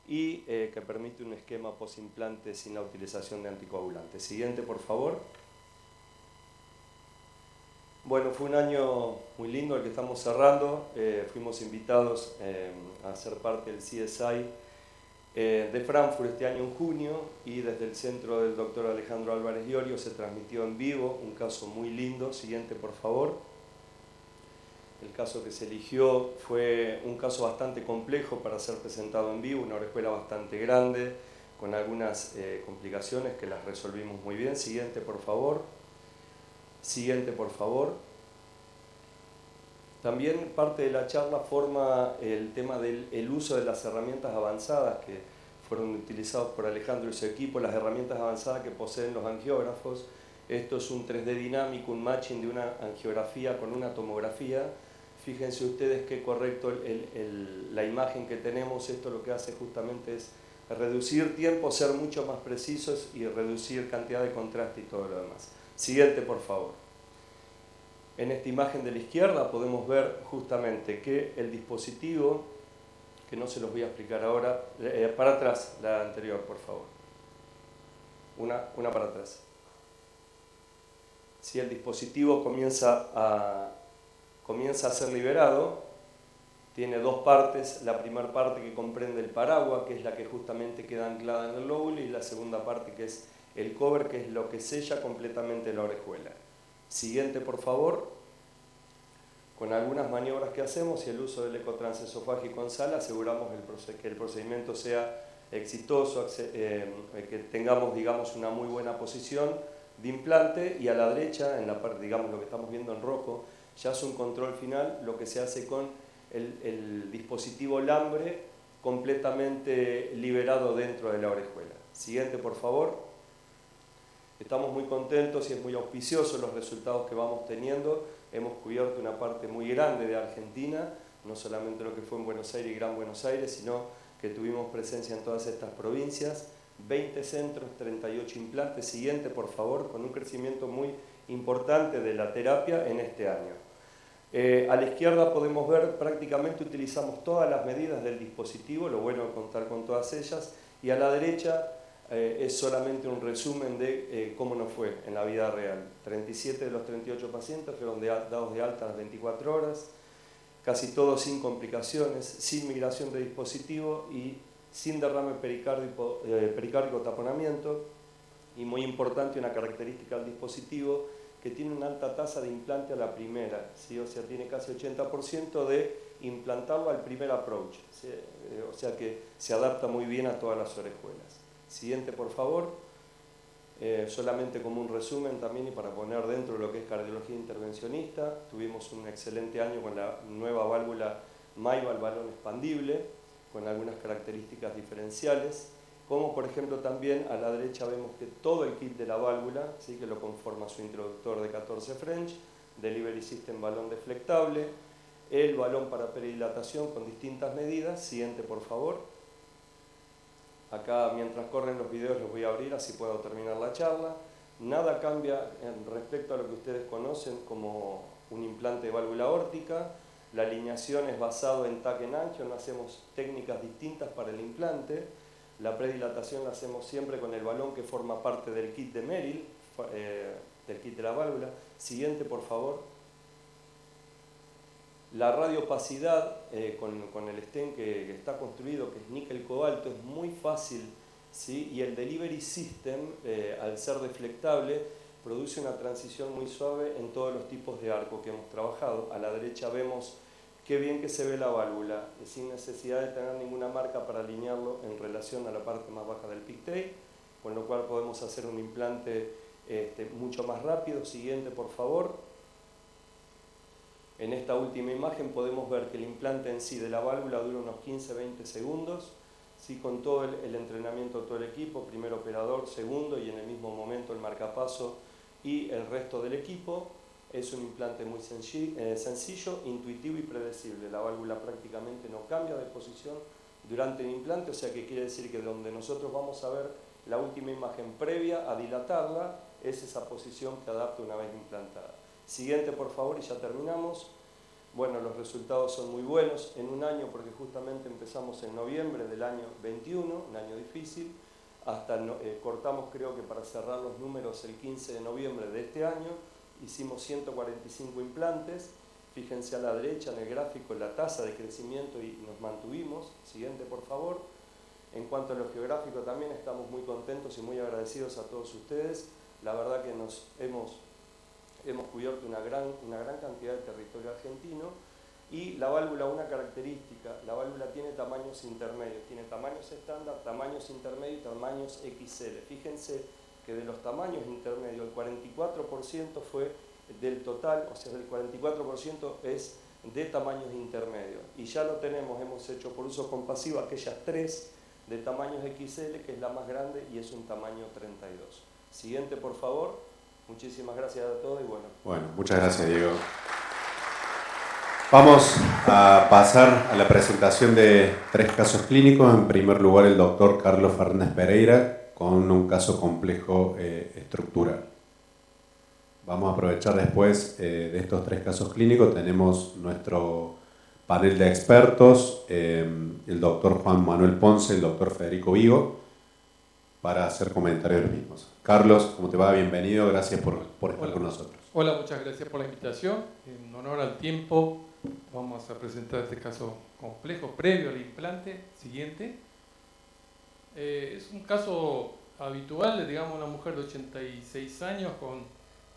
Speaker 11: y que permite un esquema post-implante sin la utilización de anticoagulantes. Siguiente, por favor. Bueno, fue un año muy lindo el que estamos cerrando. Fuimos invitados a ser parte del CSI de Frankfurt este año en junio, y desde el centro del doctor Alejandro Álvarez Llorio se transmitió en vivo un caso muy lindo. Siguiente, por favor. El caso que se eligió fue un caso bastante complejo para ser presentado en vivo, una orejuela bastante grande, con algunas complicaciones que las resolvimos muy bien. Siguiente, por favor. Siguiente, por favor. También parte de la charla forma el tema del uso de las herramientas avanzadas que fueron utilizadas por Alejandro y su equipo, las herramientas avanzadas que poseen los angiógrafos. Esto es un 3D dinámico, un matching de una angiografía con una tomografía. Fíjense ustedes qué correcto la imagen que tenemos. Esto lo que hace justamente es reducir tiempo, ser mucho más precisos y reducir cantidad de contraste y todo lo demás. Siguiente, por favor. En esta imagen de la izquierda podemos ver justamente que el dispositivo, que no se los voy a explicar ahora, para atrás, la anterior, por favor. Una para atrás. Si el dispositivo comienza a ser liberado, tiene 2 partes. La primera parte que comprende el paraguas, que es la que justamente queda anclada en el lóbulo, y la segunda parte que es el cover, que es lo que sella completamente la orejuela. Siguiente, por favor. Con algunas maniobras que hacemos y el uso del ecotransesofágico en sala, aseguramos que el procedimiento sea exitoso, que tengamos, digamos, una muy buena posición de implante, y a la derecha, en la parte, digamos, lo que estamos viendo en rojo, ya es un control final, lo que se hace con el dispositivo Lambre completamente liberado dentro de la orejuela. Siguiente, por favor. Estamos muy contentos y es muy auspicioso los resultados que vamos teniendo. Hemos cubierto una parte muy grande de Argentina, no solamente lo que fue en Buenos Aires y Gran Buenos Aires, sino que tuvimos presencia en todas estas provincias. 20 centros, 38 implantes. Siguiente, por favor, con un crecimiento muy importante de la terapia en este año. A la izquierda podemos ver, prácticamente utilizamos todas las medidas del dispositivo, lo bueno de contar con todas ellas, y a la derecha es solamente un resumen de cómo nos fue en la vida real. 37 de los 38 pacientes fueron dados de alta a las 24 horas, casi todos sin complicaciones, sin migración de dispositivo y sin derrame pericárdico taponamiento. Y muy importante, una característica del dispositivo, que tiene una alta tasa de implante a la primera, ¿sí? O sea, tiene casi 80% de implantarlo al primer approach, ¿sí? O sea que se adapta muy bien a todas las orejuelas. Siguiente, por favor. Solamente como un resumen también y para poner dentro de lo que es cardiología intervencionista, tuvimos un excelente año con la nueva válvula Maival balón expandible, con algunas características diferenciales, como por ejemplo también a la derecha vemos que todo el kit de la válvula, ¿sí? Que lo conforma su introductor de 14 French, Delivery System balón deflectable, el balón para peridilatación con distintas medidas. Siguiente, por favor. Acá, mientras corren los videos, los voy a abrir, así puedo terminar la charla. Nada cambia respecto a lo que ustedes conocen como un implante de válvula aórtica. La alineación es basado en TAC en ancho, no hacemos técnicas distintas para el implante. La predilatación la hacemos siempre con el balón que forma parte del kit de Merrill, del kit de la válvula. Siguiente, por favor. La radiopacidad con el stent que está construido, que es níquel cobalto, es muy fácil, ¿sí? Y el delivery system, al ser deflectable, produce una transición muy suave en todos los tipos de arco que hemos trabajado. A la derecha vemos qué bien que se ve la válvula, sin necesidad de tener ninguna marca para alinearlo en relación a la parte más baja del pigtail, con lo cual podemos hacer un implante mucho más rápido. Siguiente, por favor. En esta última imagen podemos ver que el implante en sí de la válvula dura unos 15-20 segundos, ¿sí? Con todo el entrenamiento de todo el equipo, primer operador, segundo y en el mismo momento el marcapaso y el resto del equipo. Es un implante muy sencillo, intuitivo y predecible. La válvula prácticamente no cambia de posición durante el implante, o sea que quiere decir que donde nosotros vamos a ver la última imagen previa a dilatarla, es esa posición que adapta una vez implantada. Siguiente, por favor, y ya terminamos. Bueno, los resultados son muy buenos en un año porque justamente empezamos en noviembre del año 21, un año difícil, hasta cortamos creo que para cerrar los números el 15 de noviembre de este año, hicimos 145 implantes. Fíjense a la derecha en el gráfico la tasa de crecimiento y nos mantuvimos. Siguiente, por favor. En cuanto a lo geográfico también estamos muy contentos y muy agradecidos a todos ustedes. La verdad que hemos cubierto una gran cantidad de territorio argentino y la válvula, una característica, la válvula tiene tamaños intermedios, tiene tamaños estándar, tamaños intermedios y tamaños XL. Fíjense que de los tamaños intermedios el 44% fue del total, o sea, el 44% es de tamaños intermedios. Y ya lo tenemos, hemos hecho por uso compasivo aquellas 3 de tamaños XL, que es la más grande y es un tamaño 32. Siguiente, por favor. Muchísimas gracias a todos y bueno.
Speaker 1: Bueno, muchas gracias, Diego. Vamos a pasar a la presentación de 3 casos clínicos. En primer lugar, el doctor Carlos Fernández Pereira, con un caso complejo estructural. Vamos a aprovechar después de estos 3 casos clínicos. Tenemos nuestro panel de expertos, el doctor Juan Manuel Ponce, el doctor Federico Vigo, para hacer comentarios de los mismos. Carlos, ¿cómo te va? Bienvenido, gracias por estar con nosotros.
Speaker 12: Hola, muchas gracias por la invitación. En honor al tiempo, vamos a presentar este caso complejo previo al implante. Siguiente. Es un caso habitual, digamos, una mujer de 86 años con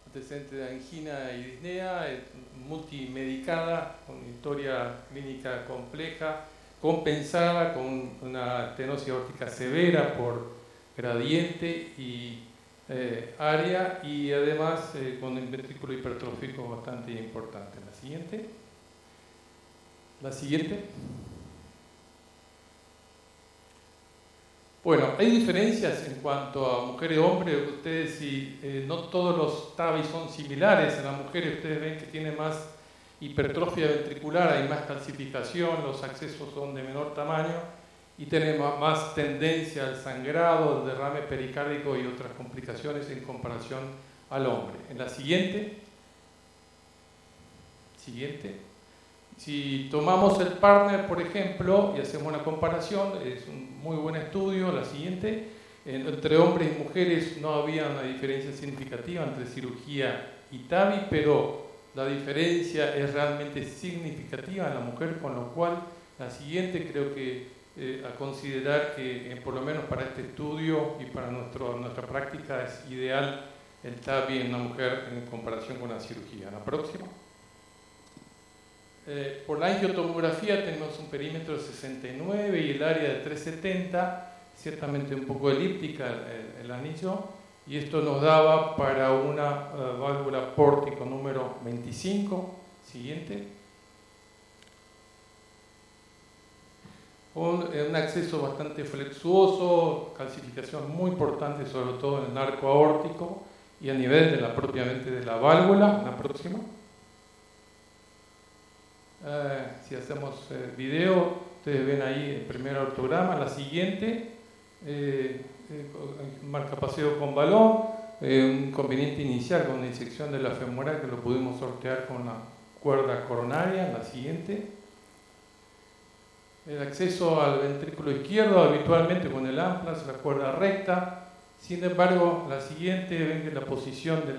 Speaker 12: antecedentes de angina y disnea, multimedicada, con historia clínica compleja, compensada con una estenosis aórtica severa por gradiente y área y además con un ventrículo hipertrófico bastante importante. La siguiente. La siguiente. Bueno, hay diferencias en cuanto a mujer y hombre. Ustedes, si no todos los TAVI son similares, en las mujeres ustedes ven que tiene más hipertrofia ventricular, hay más calcificación, los accesos son de menor tamaño y tenemos más tendencia al sangrado, al derrame pericárdico y otras complicaciones en comparación al hombre. En la siguiente. Si tomamos el partner, por ejemplo, y hacemos una comparación, es un muy buen estudio, la siguiente, Entre hombres y mujeres no había una diferencia significativa entre cirugía y TAVI, pero la diferencia es realmente significativa en la mujer, con lo cual la siguiente creo que a considerar que por lo menos para este estudio y para nuestra práctica es ideal el TAVI en una mujer en comparación con la cirugía. La próxima. Por la angiotomografía tenemos un perímetro de 69 y el área de 370, ciertamente un poco elíptica el anillo, y esto nos daba para una válvula pórtico número 25. Siguiente. Con un acceso bastante flexuoso, calcificación muy importante, sobre todo en el arco aórtico y a nivel de propiamente de la válvula. La próxima. Si hacemos video, ustedes ven ahí el primer ortograma. La siguiente, marcapaseo con balón, un inconveniente inicial con la disección de la femoral que lo pudimos sortear con la cuerda coronaria. La siguiente. El acceso al ventrículo izquierdo habitualmente con el amplas, la cuerda recta. Sin embargo, la siguiente, ven que la posición de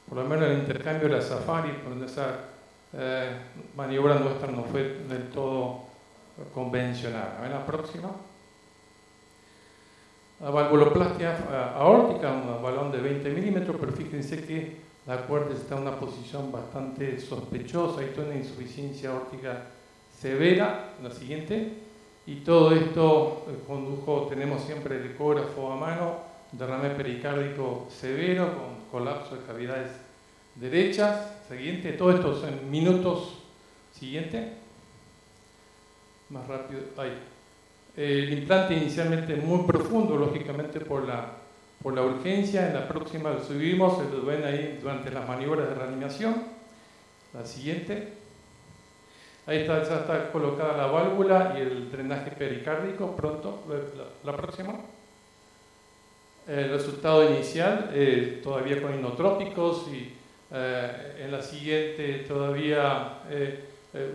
Speaker 12: por lo menos el intercambio de la Safari, donde esa maniobra nuestra no fue del todo convencional. A ver la próxima. La valvuloplastia aórtica, un balón de 20 milímetros, pero fíjense que la cuerda está en una posición bastante sospechosa, hay toda una insuficiencia aórtica severa. La siguiente. Y todo esto condujo, tenemos siempre el ecógrafo a mano, derrame pericárdico severo con colapso de cavidades derechas. Siguiente. Todo esto en minutos. Siguiente. Más rápido. Ahí. El implante inicialmente muy profundo, lógicamente por la urgencia. En la próxima lo subimos, se lo ven ahí durante las maniobras de reanimación. La siguiente. Ahí ya está colocada la válvula y el drenaje pericárdico. Pronto, la próxima. El resultado inicial, todavía con inotrópicos, y en la siguiente todavía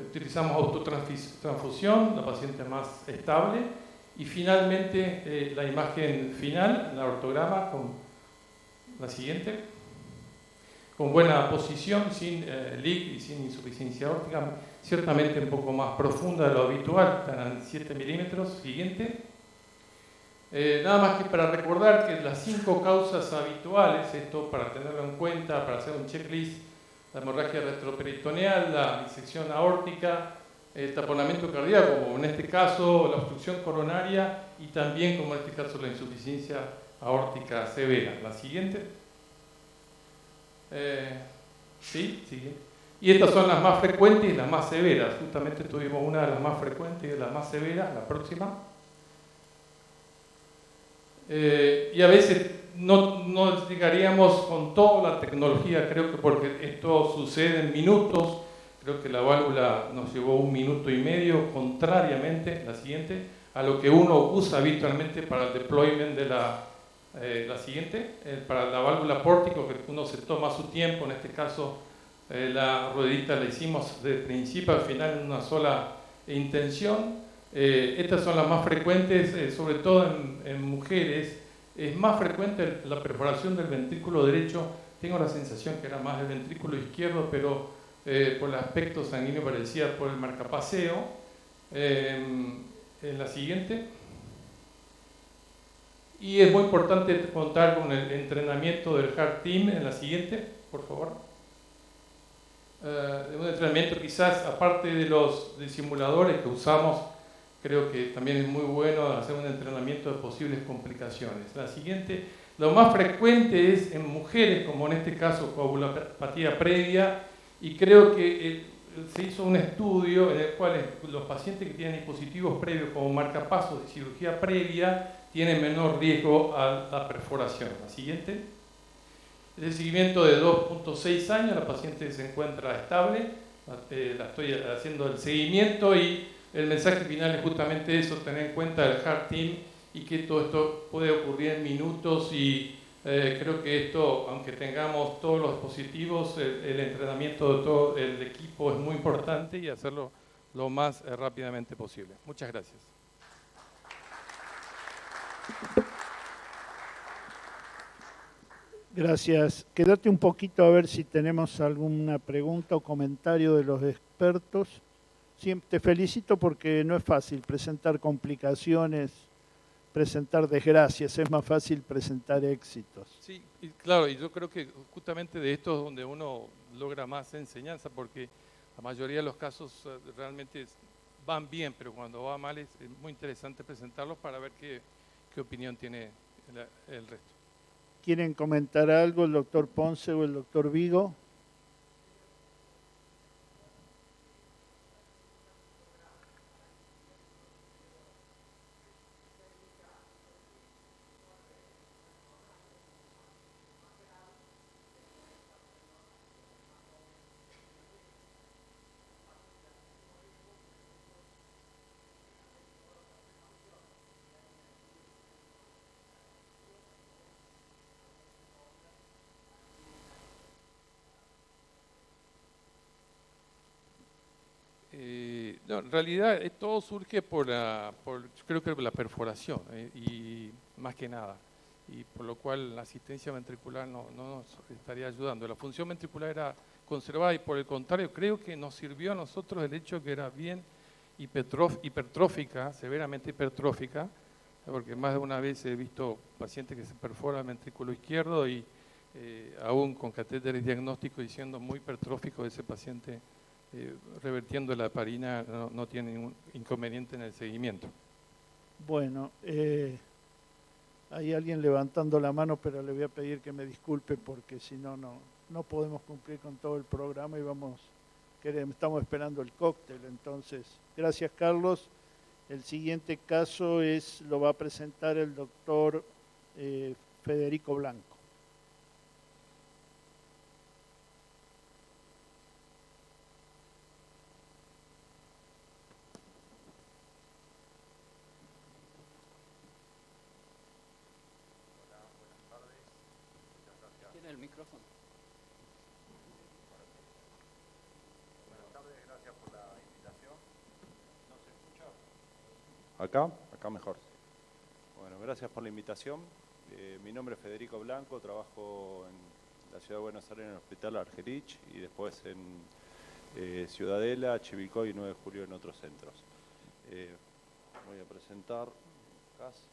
Speaker 12: utilizamos autotransfusión, la paciente más estable, y finalmente la imagen final, la ortograma, con la siguiente, con buena posición, sin leak y sin insuficiencia aórtica, ciertamente un poco más profunda de lo habitual, están 7 milímetros. Siguiente. Nada más que para recordar que las 5 causas habituales, esto para tenerlo en cuenta, para hacer un checklist: la hemorragia retroperitoneal, la disección aórtica, el taponamiento cardíaco, como en este caso la obstrucción coronaria, y también, como en este caso, la insuficiencia aórtica severa. La siguiente. Sí, sigue. Y estas son las más frecuentes y las más severas. Justamente tuvimos una de las más frecuentes y de las más severas. La próxima. Y a veces no llegaríamos con toda la tecnología, creo que porque esto sucede en minutos. Creo que la válvula nos llevó 1 minuto y medio, contrariamente, la siguiente, a lo que uno usa habitualmente para el deployment de la siguiente, para la válvula pórtico, que uno se toma su tiempo. En este caso, la ruedita la hicimos de principio al final en una sola intención. Estas son las más frecuentes, sobre todo en mujeres. Es más frecuente la perforación del ventrículo derecho. Tengo la sensación que era más del ventrículo izquierdo, pero por el aspecto sanguíneo parecía por el marcapaseo. En la siguiente. Y es muy importante contar con el entrenamiento del Heart Team. En la siguiente, por favor. Un entrenamiento quizás, aparte de los simuladores que usamos, creo que también es muy bueno hacer un entrenamiento de posibles complicaciones. La siguiente, lo más frecuente es en mujeres, como en este caso coagulopatía previa, y creo que se hizo un estudio en el cual los pacientes que tienen dispositivos previos como marcapasos de cirugía previa tienen menor riesgo a la perforación. La siguiente. El seguimiento de 2.6 años, la paciente se encuentra estable, la estoy haciendo el seguimiento, y el mensaje final es justamente eso: tener en cuenta el Heart Team y que todo esto puede ocurrir en minutos, y creo que esto, aunque tengamos todos los dispositivos, el entrenamiento de todo el equipo es muy importante, y hacerlo lo más rápidamente posible. Muchas gracias.
Speaker 6: Gracias. Quédate un poquito a ver si tenemos alguna pregunta o comentario de los expertos. Te felicito porque no es fácil presentar complicaciones, presentar desgracias, es más fácil presentar éxitos.
Speaker 12: Sí, y claro, y yo creo que justamente de esto es donde uno logra más enseñanza, porque la mayoría de los casos realmente van bien, pero cuando va mal es muy interesante presentarlos para ver qué opinión tiene el resto.
Speaker 6: ¿Quieren comentar algo el doctor Ponce o el doctor Vigo?
Speaker 12: No, en realidad todo surge por creo que la perforación y más que nada, y por lo cual la asistencia ventricular no nos estaría ayudando. La función ventricular era conservada y por el contrario creo que nos sirvió a nosotros el hecho que era bien hipertrófica, severamente hipertrófica, porque más de una vez he visto pacientes que se perforan el ventrículo izquierdo y aún con catéteres diagnósticos diciendo muy hipertrófico ese paciente. Revertiendo la heparina no tiene ningún inconveniente en el seguimiento.
Speaker 6: Bueno, hay alguien levantando la mano, pero le voy a pedir que me disculpe porque si no, no podemos cumplir con todo el programa y estamos esperando el cóctel. Entonces, gracias Carlos. El siguiente caso lo va a presentar el doctor Federico Blanco.
Speaker 13: El micrófono.
Speaker 14: Buenas tardes, gracias por la invitación. ¿No se escucha? Acá mejor. Bueno, gracias por la invitación. Mi nombre es Federico Blanco, trabajo en la ciudad de Buenos Aires en el Hospital Argerich y después en Ciudadela, Chivilcoy y 9 de Julio en otros centros. Voy a presentar un caso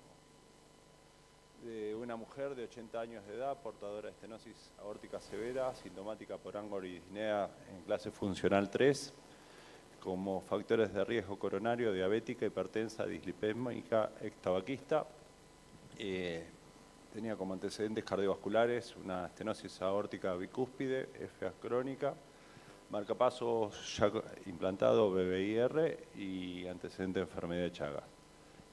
Speaker 14: de una mujer de 80 años de edad, portadora de estenosis aórtica severa, sintomática por angioridinea en clase funcional 3, como factores de riesgo coronario, diabética, hipertensa, dislipémica, extabaquista. Tenía como antecedentes cardiovasculares una estenosis aórtica bicúspide, FA crónica, marcapasos ya implantado BBIR y antecedente de enfermedad de Chagas.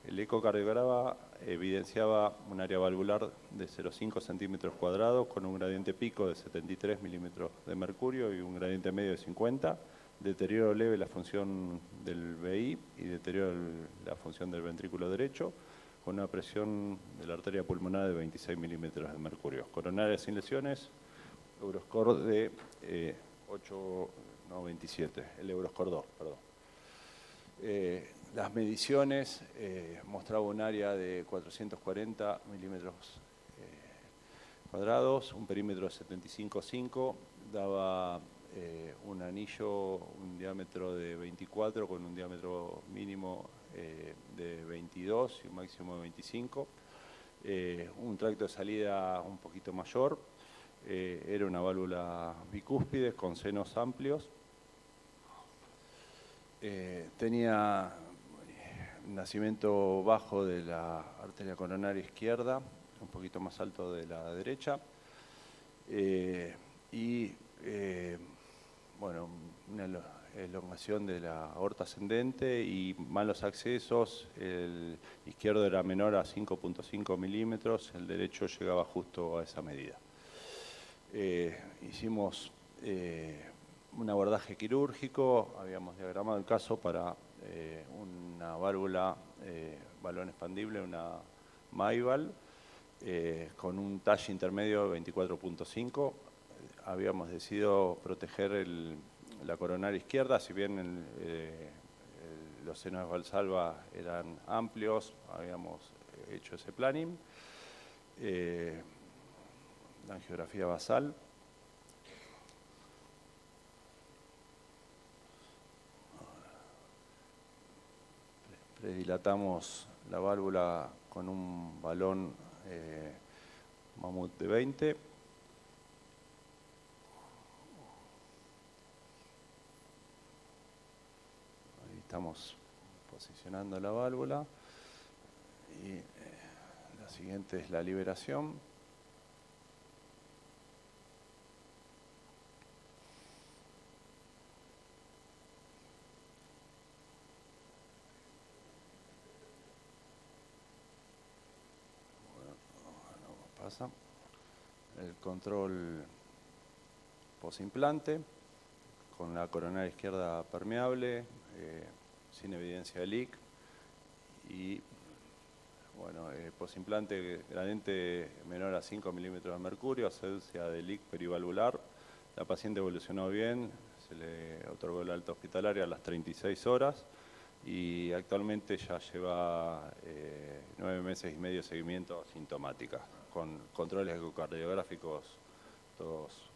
Speaker 14: El ecocardiograma evidenciaba un área valvular de 0,5 centímetros cuadrados con un gradiente pico de 73 milímetros de mercurio y un gradiente medio de 50, deterioro leve la función del VI y deterioro la función del ventrículo derecho, con una presión de la arteria pulmonar de 26 milímetros de mercurio. Coronaria sin lesiones, Euroscore de 27, el Euroscore 2, perdón. Las mediciones mostraban un área de 440 milímetros cuadrados, un perímetro de 75,5, daba un anillo, un diámetro de 24 con un diámetro mínimo de 22 y un máximo de 25, un tracto de salida un poquito mayor, era una válvula bicúspide con senos amplios, tenía nacimiento bajo de la arteria coronaria izquierda, un poquito más alto de la derecha, bueno, una elongación de la aorta ascendente y malos accesos. El izquierdo era menor a 5,5 milímetros, el derecho llegaba justo a esa medida. Hicimos un abordaje quirúrgico, habíamos diagramado el caso para una válvula, balón expandible, una MyVal, con un TASH intermedio de 24,5. Habíamos decidido proteger la coronaria izquierda, si bien los senos de Valsalva eran amplios, habíamos hecho ese planning. la angiografía basal. Predilatamos la válvula con un balón Mamut de 20. Ahí estamos posicionando la válvula. Y la siguiente es la liberación. Pasa. El control posimplante con la coronaria izquierda permeable, sin evidencia de leak. Y bueno, posimplante gradiente menor a 5 milímetros de mercurio, ausencia de leak perivalvular. La paciente evolucionó bien, se le otorgó el alta hospitalaria a las 36 horas y actualmente ya lleva 9 meses y medio de seguimiento asintomática, con controles ecocardiográficos todos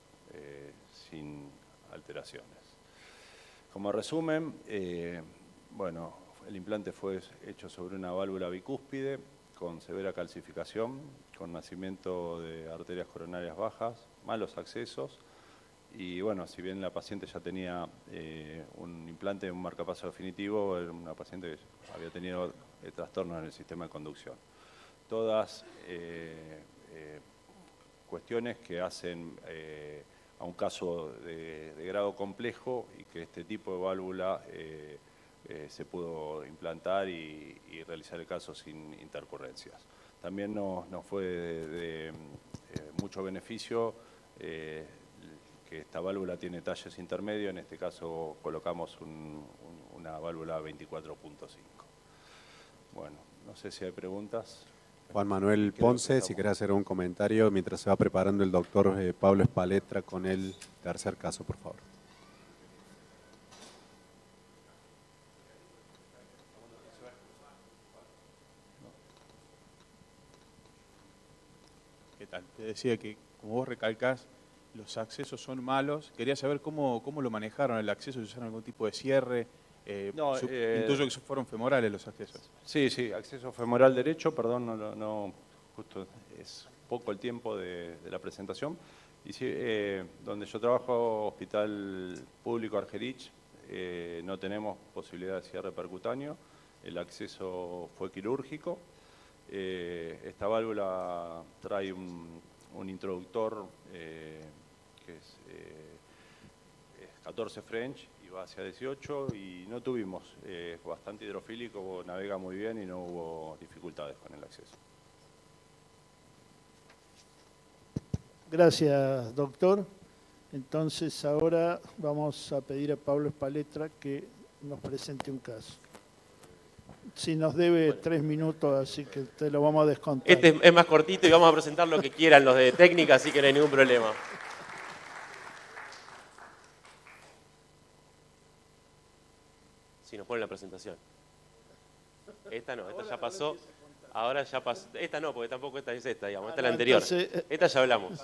Speaker 14: sin alteraciones. Como resumen, bueno, el implante fue hecho sobre una válvula bicúspide con severa calcificación, con nacimiento de arterias coronarias bajas, malos accesos y bueno, si bien la paciente ya tenía un implante, un marcapaso definitivo, era una paciente que había tenido trastornos en el sistema de conducción. Todas cuestiones que hacen a un caso de grado complejo y que este tipo de válvula se pudo implantar y realizar el caso sin intercurrencias. También nos fue de mucho beneficio que esta válvula tiene talles intermedios, en este caso colocamos una válvula 24.5. Bueno, no sé si hay preguntas.
Speaker 1: Juan Manuel Ponce, si querés hacer un comentario mientras se va preparando el doctor Pablo Spaletra con el tercer caso, por favor.
Speaker 13: ¿Qué tal? Te decía que, como vos recalcás, los accesos son malos. Quería saber cómo lo manejaron el acceso, si usaron algún tipo de cierre. Intuyo que fueron femorales los accesos.
Speaker 14: Sí, sí, acceso femoral derecho, perdón, no justo es poco el tiempo de la presentación. Y sí, donde yo trabajo, Hospital Público Argerich, no tenemos posibilidad de cierre percutáneo, el acceso fue quirúrgico. Esta válvula trae un introductor que es 14 French y va hacia 18 y no tuvimos, bastante hidrofílico, navega muy bien y no hubo dificultades con el acceso.
Speaker 6: Gracias, doctor. Entonces ahora vamos a pedir a Pablo Spaletra que nos presente un caso. Si nos debe 3 minutos, así que te lo vamos a descontar.
Speaker 10: Este es más cortito y vamos a presentar lo que quieran los de técnica, así que no hay ningún problema. Si nos ponen la presentación. Esta no, esta ya pasó. Ahora ya pasó. Esta no, porque tampoco esta es esta, digamos. Esta es la anterior.
Speaker 6: Entonces,
Speaker 10: esta ya hablamos.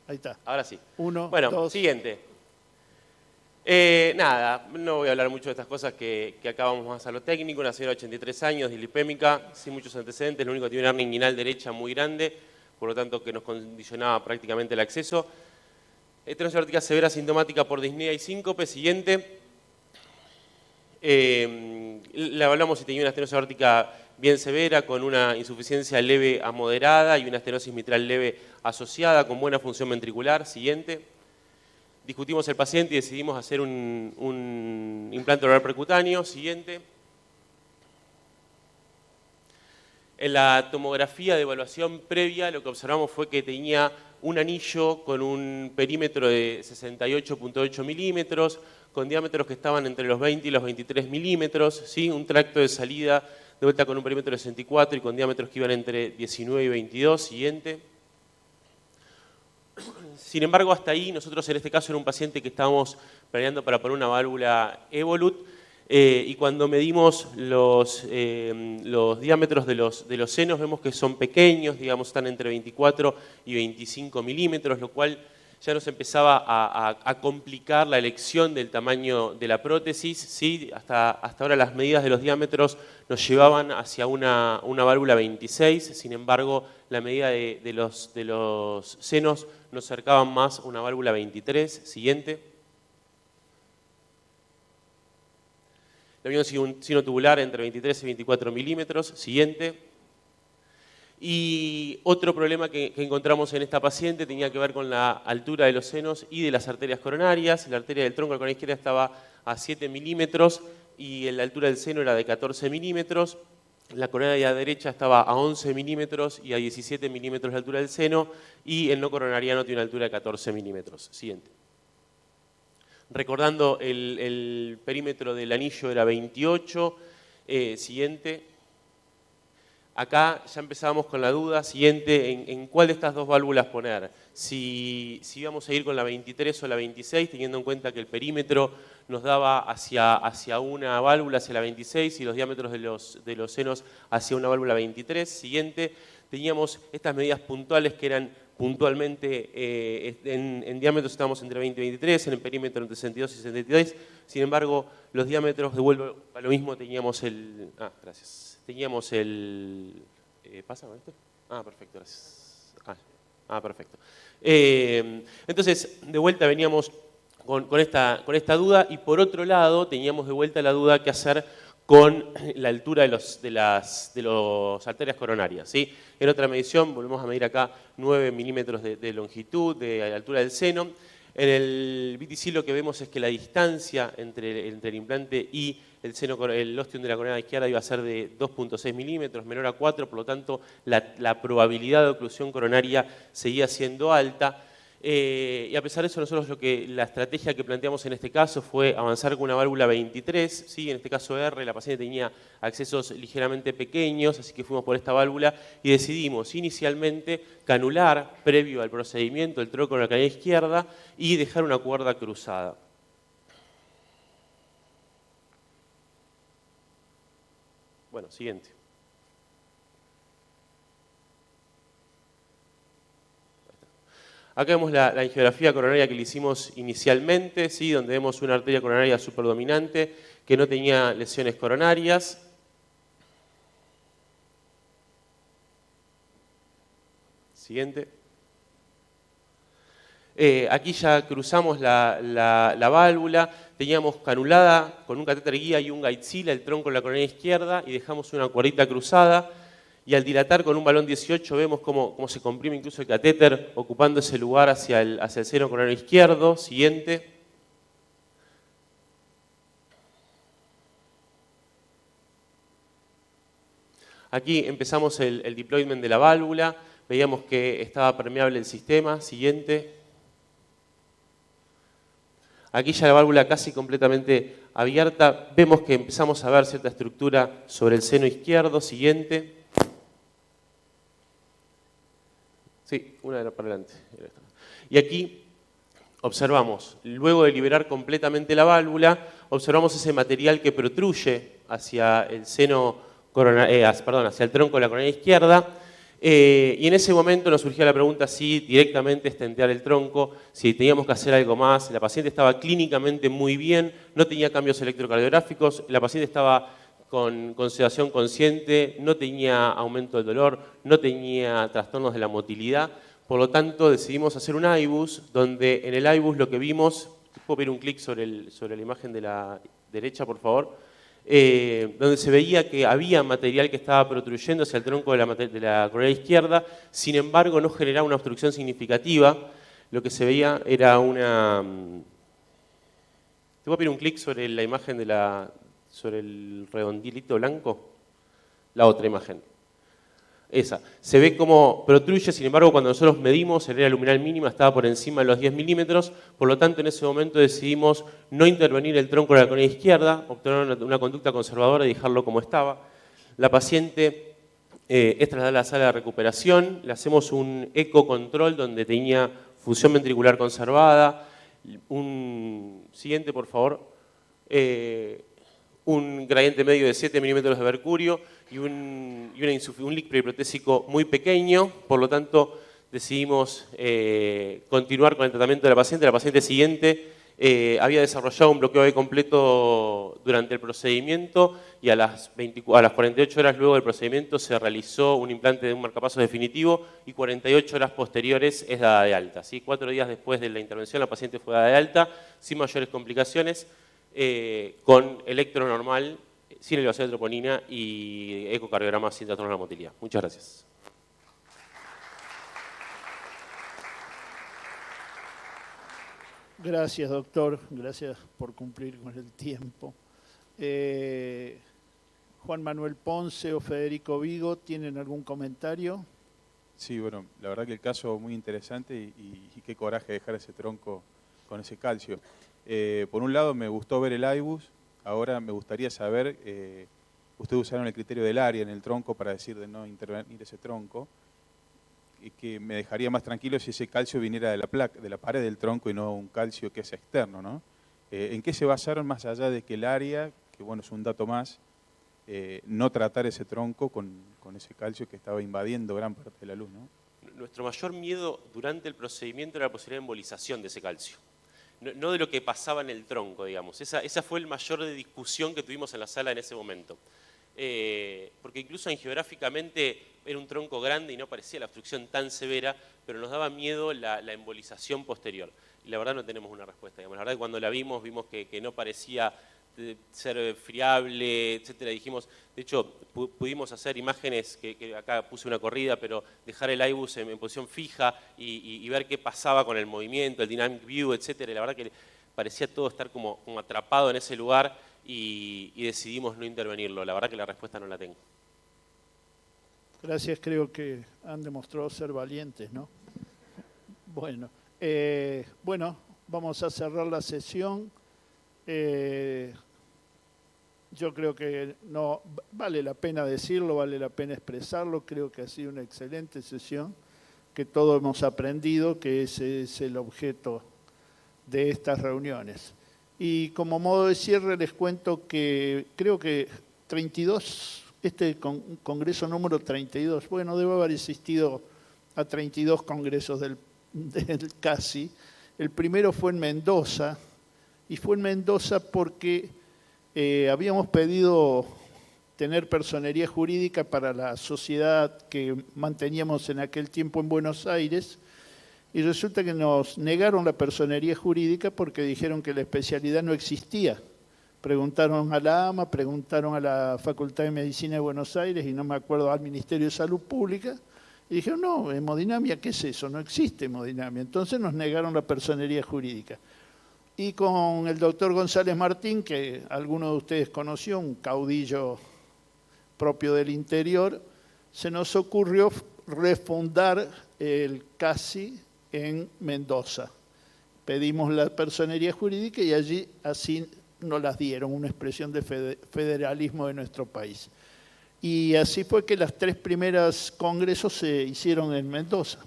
Speaker 6: Ahí está.
Speaker 10: Ahora sí.
Speaker 6: Uno,
Speaker 10: bueno,
Speaker 6: dos.
Speaker 10: Siguiente. Nada, no voy a hablar mucho de estas cosas que acá vamos más a lo técnico. Una señora de 83 años, dilipémica, sin muchos antecedentes, lo único que tiene una hernia inguinal derecha muy grande, por lo tanto que nos condicionaba prácticamente el acceso. Estenosis aórtica severa sintomática por disnea y síncope. Siguiente. Le hablamos si tenía una estenosis aórtica bien severa, con una insuficiencia leve a moderada y una estenosis mitral leve asociada, con buena función ventricular. Siguiente. Discutimos el paciente y decidimos hacer un implante oral percutáneo. Siguiente. En la tomografía de evaluación previa lo que observamos fue que tenía un anillo con un perímetro de 68.8 milímetros, con diámetros que estaban entre los 20 y los 23 milímetros, ¿sí? Un tracto de salida de vuelta con un perímetro de 64 y con diámetros que iban entre 19 y 22. Siguiente. Sin embargo, hasta ahí, nosotros en este caso era un paciente que estábamos planeando para poner una válvula Evolut. Y cuando medimos los diámetros de los senos, vemos que son pequeños, digamos, están entre 24 y 25 milímetros, lo cual ya nos empezaba a complicar la elección del tamaño de la prótesis. ¿Sí? Hasta ahora las medidas de los diámetros nos llevaban hacia una válvula 26, sin embargo, la medida de los senos nos acercaban más a una válvula 23. Siguiente. La unión sinotubular entre 23 y 24 milímetros. Siguiente. Y otro problema que encontramos en esta paciente tenía que ver con la altura de los senos y de las arterias coronarias. La arteria del tronco de la coronaria izquierda estaba a 7 milímetros y la altura del seno era de 14 milímetros. La coronaria derecha estaba a 11 milímetros y a 17 milímetros la altura del seno, y el no coronariano tiene una altura de 14 milímetros. Siguiente. Recordando, el perímetro del anillo era 28. Siguiente. Acá ya empezábamos con la duda siguiente en cuál de estas dos válvulas poner. Si íbamos a ir con la 23 o la 26, teniendo en cuenta que el perímetro nos daba hacia una válvula, hacia la 26, y los diámetros de los senos hacia una válvula 23. Siguiente, teníamos estas medidas puntuales que eran puntualmente, en diámetros estábamos entre 20 y 23, en el perímetro entre 62 y 63. Sin embargo, los diámetros, devuelvo a lo mismo, teníamos el... gracias. Teníamos el... ¿Pasa con esto? Perfecto, gracias. Perfecto. Entonces, de vuelta veníamos con esta duda, y por otro lado teníamos de vuelta la duda que hacer con la altura de las arterias coronarias. ¿Sí? En otra medición, volvemos a medir acá 9 milímetros de longitud, de altura del seno. En el BTC lo que vemos es que la distancia entre el implante y el ostium de la coronaria izquierda iba a ser de 2.6 milímetros, menor a 4, por lo tanto la probabilidad de oclusión coronaria seguía siendo alta. Y a pesar de eso, nosotros la estrategia que planteamos en este caso fue avanzar con una válvula 23, ¿sí? En este caso R, la paciente tenía accesos ligeramente pequeños, así que fuimos por esta válvula y decidimos inicialmente canular, previo al procedimiento, el tronco de la coronaria izquierda y dejar una cuerda cruzada. Bueno, siguiente. Acá vemos la angiografía coronaria que le hicimos inicialmente, ¿sí? Donde vemos una arteria coronaria superdominante que no tenía lesiones coronarias. Siguiente. Aquí ya cruzamos la válvula, teníamos canulada con un catéter guía y un guidezilla el tronco de la coronaria izquierda y dejamos una cuerdita cruzada. Y al dilatar con un balón 18 vemos cómo se comprime incluso el catéter, ocupando ese lugar hacia el seno coronario izquierdo. Siguiente. Aquí empezamos el deployment de la válvula, veíamos que estaba permeable el sistema. Siguiente. Aquí ya la válvula casi completamente abierta, vemos que empezamos a ver cierta estructura sobre el seno izquierdo. Siguiente. Sí, una para adelante. Y aquí observamos, luego de liberar completamente la válvula, observamos ese material que protruye hacia el seno hacia el tronco de la coronaria izquierda. Y en ese momento nos surgía la pregunta si directamente estentear el tronco, si teníamos que hacer algo más. La paciente estaba clínicamente muy bien, no tenía cambios electrocardiográficos, la paciente estaba con sedación consciente, no tenía aumento del dolor, no tenía trastornos de la motilidad. Por lo tanto, decidimos hacer un IBUS, donde en el IBUS lo que vimos, ¿puedo pedir un clic sobre la imagen de la derecha, por favor? Donde se veía que había material que estaba protruyendo hacia el tronco de la coronaria izquierda, sin embargo no generaba una obstrucción significativa. Lo que se veía era una... ¿Te puedo pedir un clic sobre la imagen sobre el redondilito blanco? La otra imagen. Esa. Se ve como protruye, sin embargo, cuando nosotros medimos, el área luminal mínima estaba por encima de los 10 milímetros, por lo tanto, en ese momento decidimos no intervenir el tronco de la coronaria izquierda, obtener una conducta conservadora y dejarlo como estaba. La paciente es trasladada a la sala de recuperación, le hacemos un ecocontrol donde tenía función ventricular conservada. Siguiente, por favor. un gradiente medio de 7 milímetros de mercurio y un leak periprotésico muy pequeño, por lo tanto decidimos continuar con el tratamiento de la paciente. La paciente siguiente había desarrollado un bloqueo B completo durante el procedimiento y a las 48 horas luego del procedimiento se realizó un implante de un marcapasos definitivo y 48 horas posteriores es dada de alta. ¿Sí? 4 días después de la intervención la paciente fue dada de alta sin mayores complicaciones, con electro normal, sin elevación de troponina y ecocardiograma sin trastorno de la motilidad. Muchas gracias.
Speaker 6: Gracias, doctor. Gracias por cumplir con el tiempo. Juan Manuel Ponce o Federico Vigo, ¿tienen algún comentario?
Speaker 13: Sí, bueno, la verdad que el caso muy interesante y qué coraje dejar ese tronco con ese calcio. Por un lado me gustó ver el IBUS, ahora me gustaría saber, ustedes usaron el criterio del área en el tronco para decir de no intervenir ese tronco, que me dejaría más tranquilo si ese calcio viniera de la placa, de la pared del tronco y no un calcio que es externo, ¿no? ¿En qué se basaron más allá de que el área, que bueno es un dato más, no tratar ese tronco con ese calcio que estaba invadiendo gran parte de la luz, ¿no?
Speaker 10: Nuestro mayor miedo durante el procedimiento era la posibilidad de embolización de ese calcio. No de lo que pasaba en el tronco, digamos. Esa fue el mayor de discusión que tuvimos en la sala en ese momento. Porque incluso angiográficamente era un tronco grande y no parecía la obstrucción tan severa, pero nos daba miedo la embolización posterior. Y la verdad no tenemos una respuesta. Digamos. La verdad que cuando la vimos que no parecía ser friable, etcétera. Dijimos, de hecho, pudimos hacer imágenes, que acá puse una corrida, pero dejar el IBUS en posición fija y ver qué pasaba con el movimiento, el dynamic view, etcétera. Y la verdad que parecía todo estar como atrapado en ese lugar y decidimos no intervenirlo. La verdad que la respuesta no la tengo.
Speaker 6: Gracias, creo que han demostrado ser valientes, ¿no? Bueno, vamos a cerrar la sesión. Yo creo que no vale la pena decirlo, vale la pena expresarlo. Creo que ha sido una excelente sesión, que todos hemos aprendido que ese es el objeto de estas reuniones. Y como modo de cierre les cuento que creo que 32, este congreso número 32, bueno, debe haber asistido a 32 congresos del CASI. El primero fue en Mendoza, y fue en Mendoza porque habíamos pedido tener personería jurídica para la sociedad que manteníamos en aquel tiempo en Buenos Aires, y resulta que nos negaron la personería jurídica porque dijeron que la especialidad no existía. Preguntaron a la AMA, preguntaron a la Facultad de Medicina de Buenos Aires y no me acuerdo, al Ministerio de Salud Pública, y dijeron, no, hemodinamia, ¿qué es eso? No existe hemodinamia. Entonces nos negaron la personería jurídica. Y con el doctor González Martín, que alguno de ustedes conoció, un caudillo propio del interior, se nos ocurrió refundar el CASI en Mendoza. Pedimos la personería jurídica y allí así nos las dieron, una expresión de federalismo de nuestro país. Y así fue que las 3 primeras congresos se hicieron en Mendoza.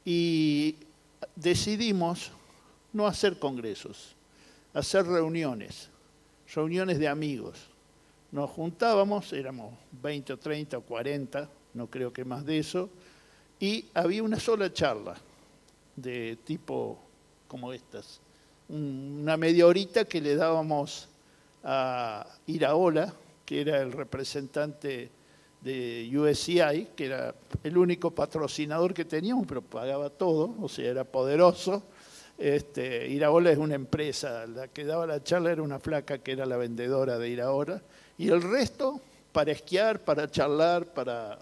Speaker 6: Y decidimos no hacer congresos, hacer reuniones de amigos. Nos juntábamos, éramos 20 o 30 o 40, no creo que más de eso, y había una sola charla de tipo como estas, una media horita que le dábamos a Iraola, que era el representante de USCI, que era el único patrocinador que teníamos, pero pagaba todo, o sea, era poderoso. Iraola es una empresa, la que daba la charla era una flaca que era la vendedora de Iraola, y el resto para esquiar, para charlar, para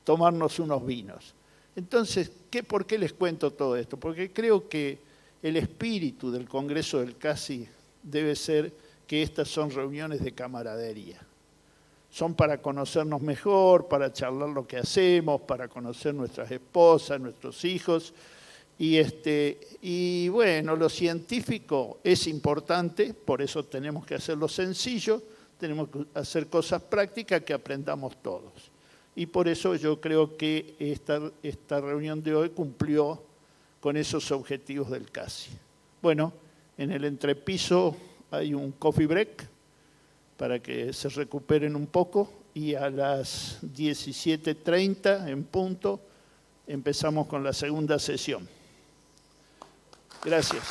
Speaker 6: tomarnos unos vinos. Entonces, ¿por qué les cuento todo esto? Porque creo que el espíritu del Congreso del CASI debe ser que estas son reuniones de camaradería. Son para conocernos mejor, para charlar lo que hacemos, para conocer nuestras esposas, nuestros hijos. Y bueno, lo científico es importante, por eso tenemos que hacerlo sencillo, tenemos que hacer cosas prácticas que aprendamos todos. Y por eso yo creo que esta reunión de hoy cumplió con esos objetivos del CASI. Bueno, en el entrepiso hay un coffee break para que se recuperen un poco, y a las 17:30 en punto empezamos con la segunda sesión. Gracias.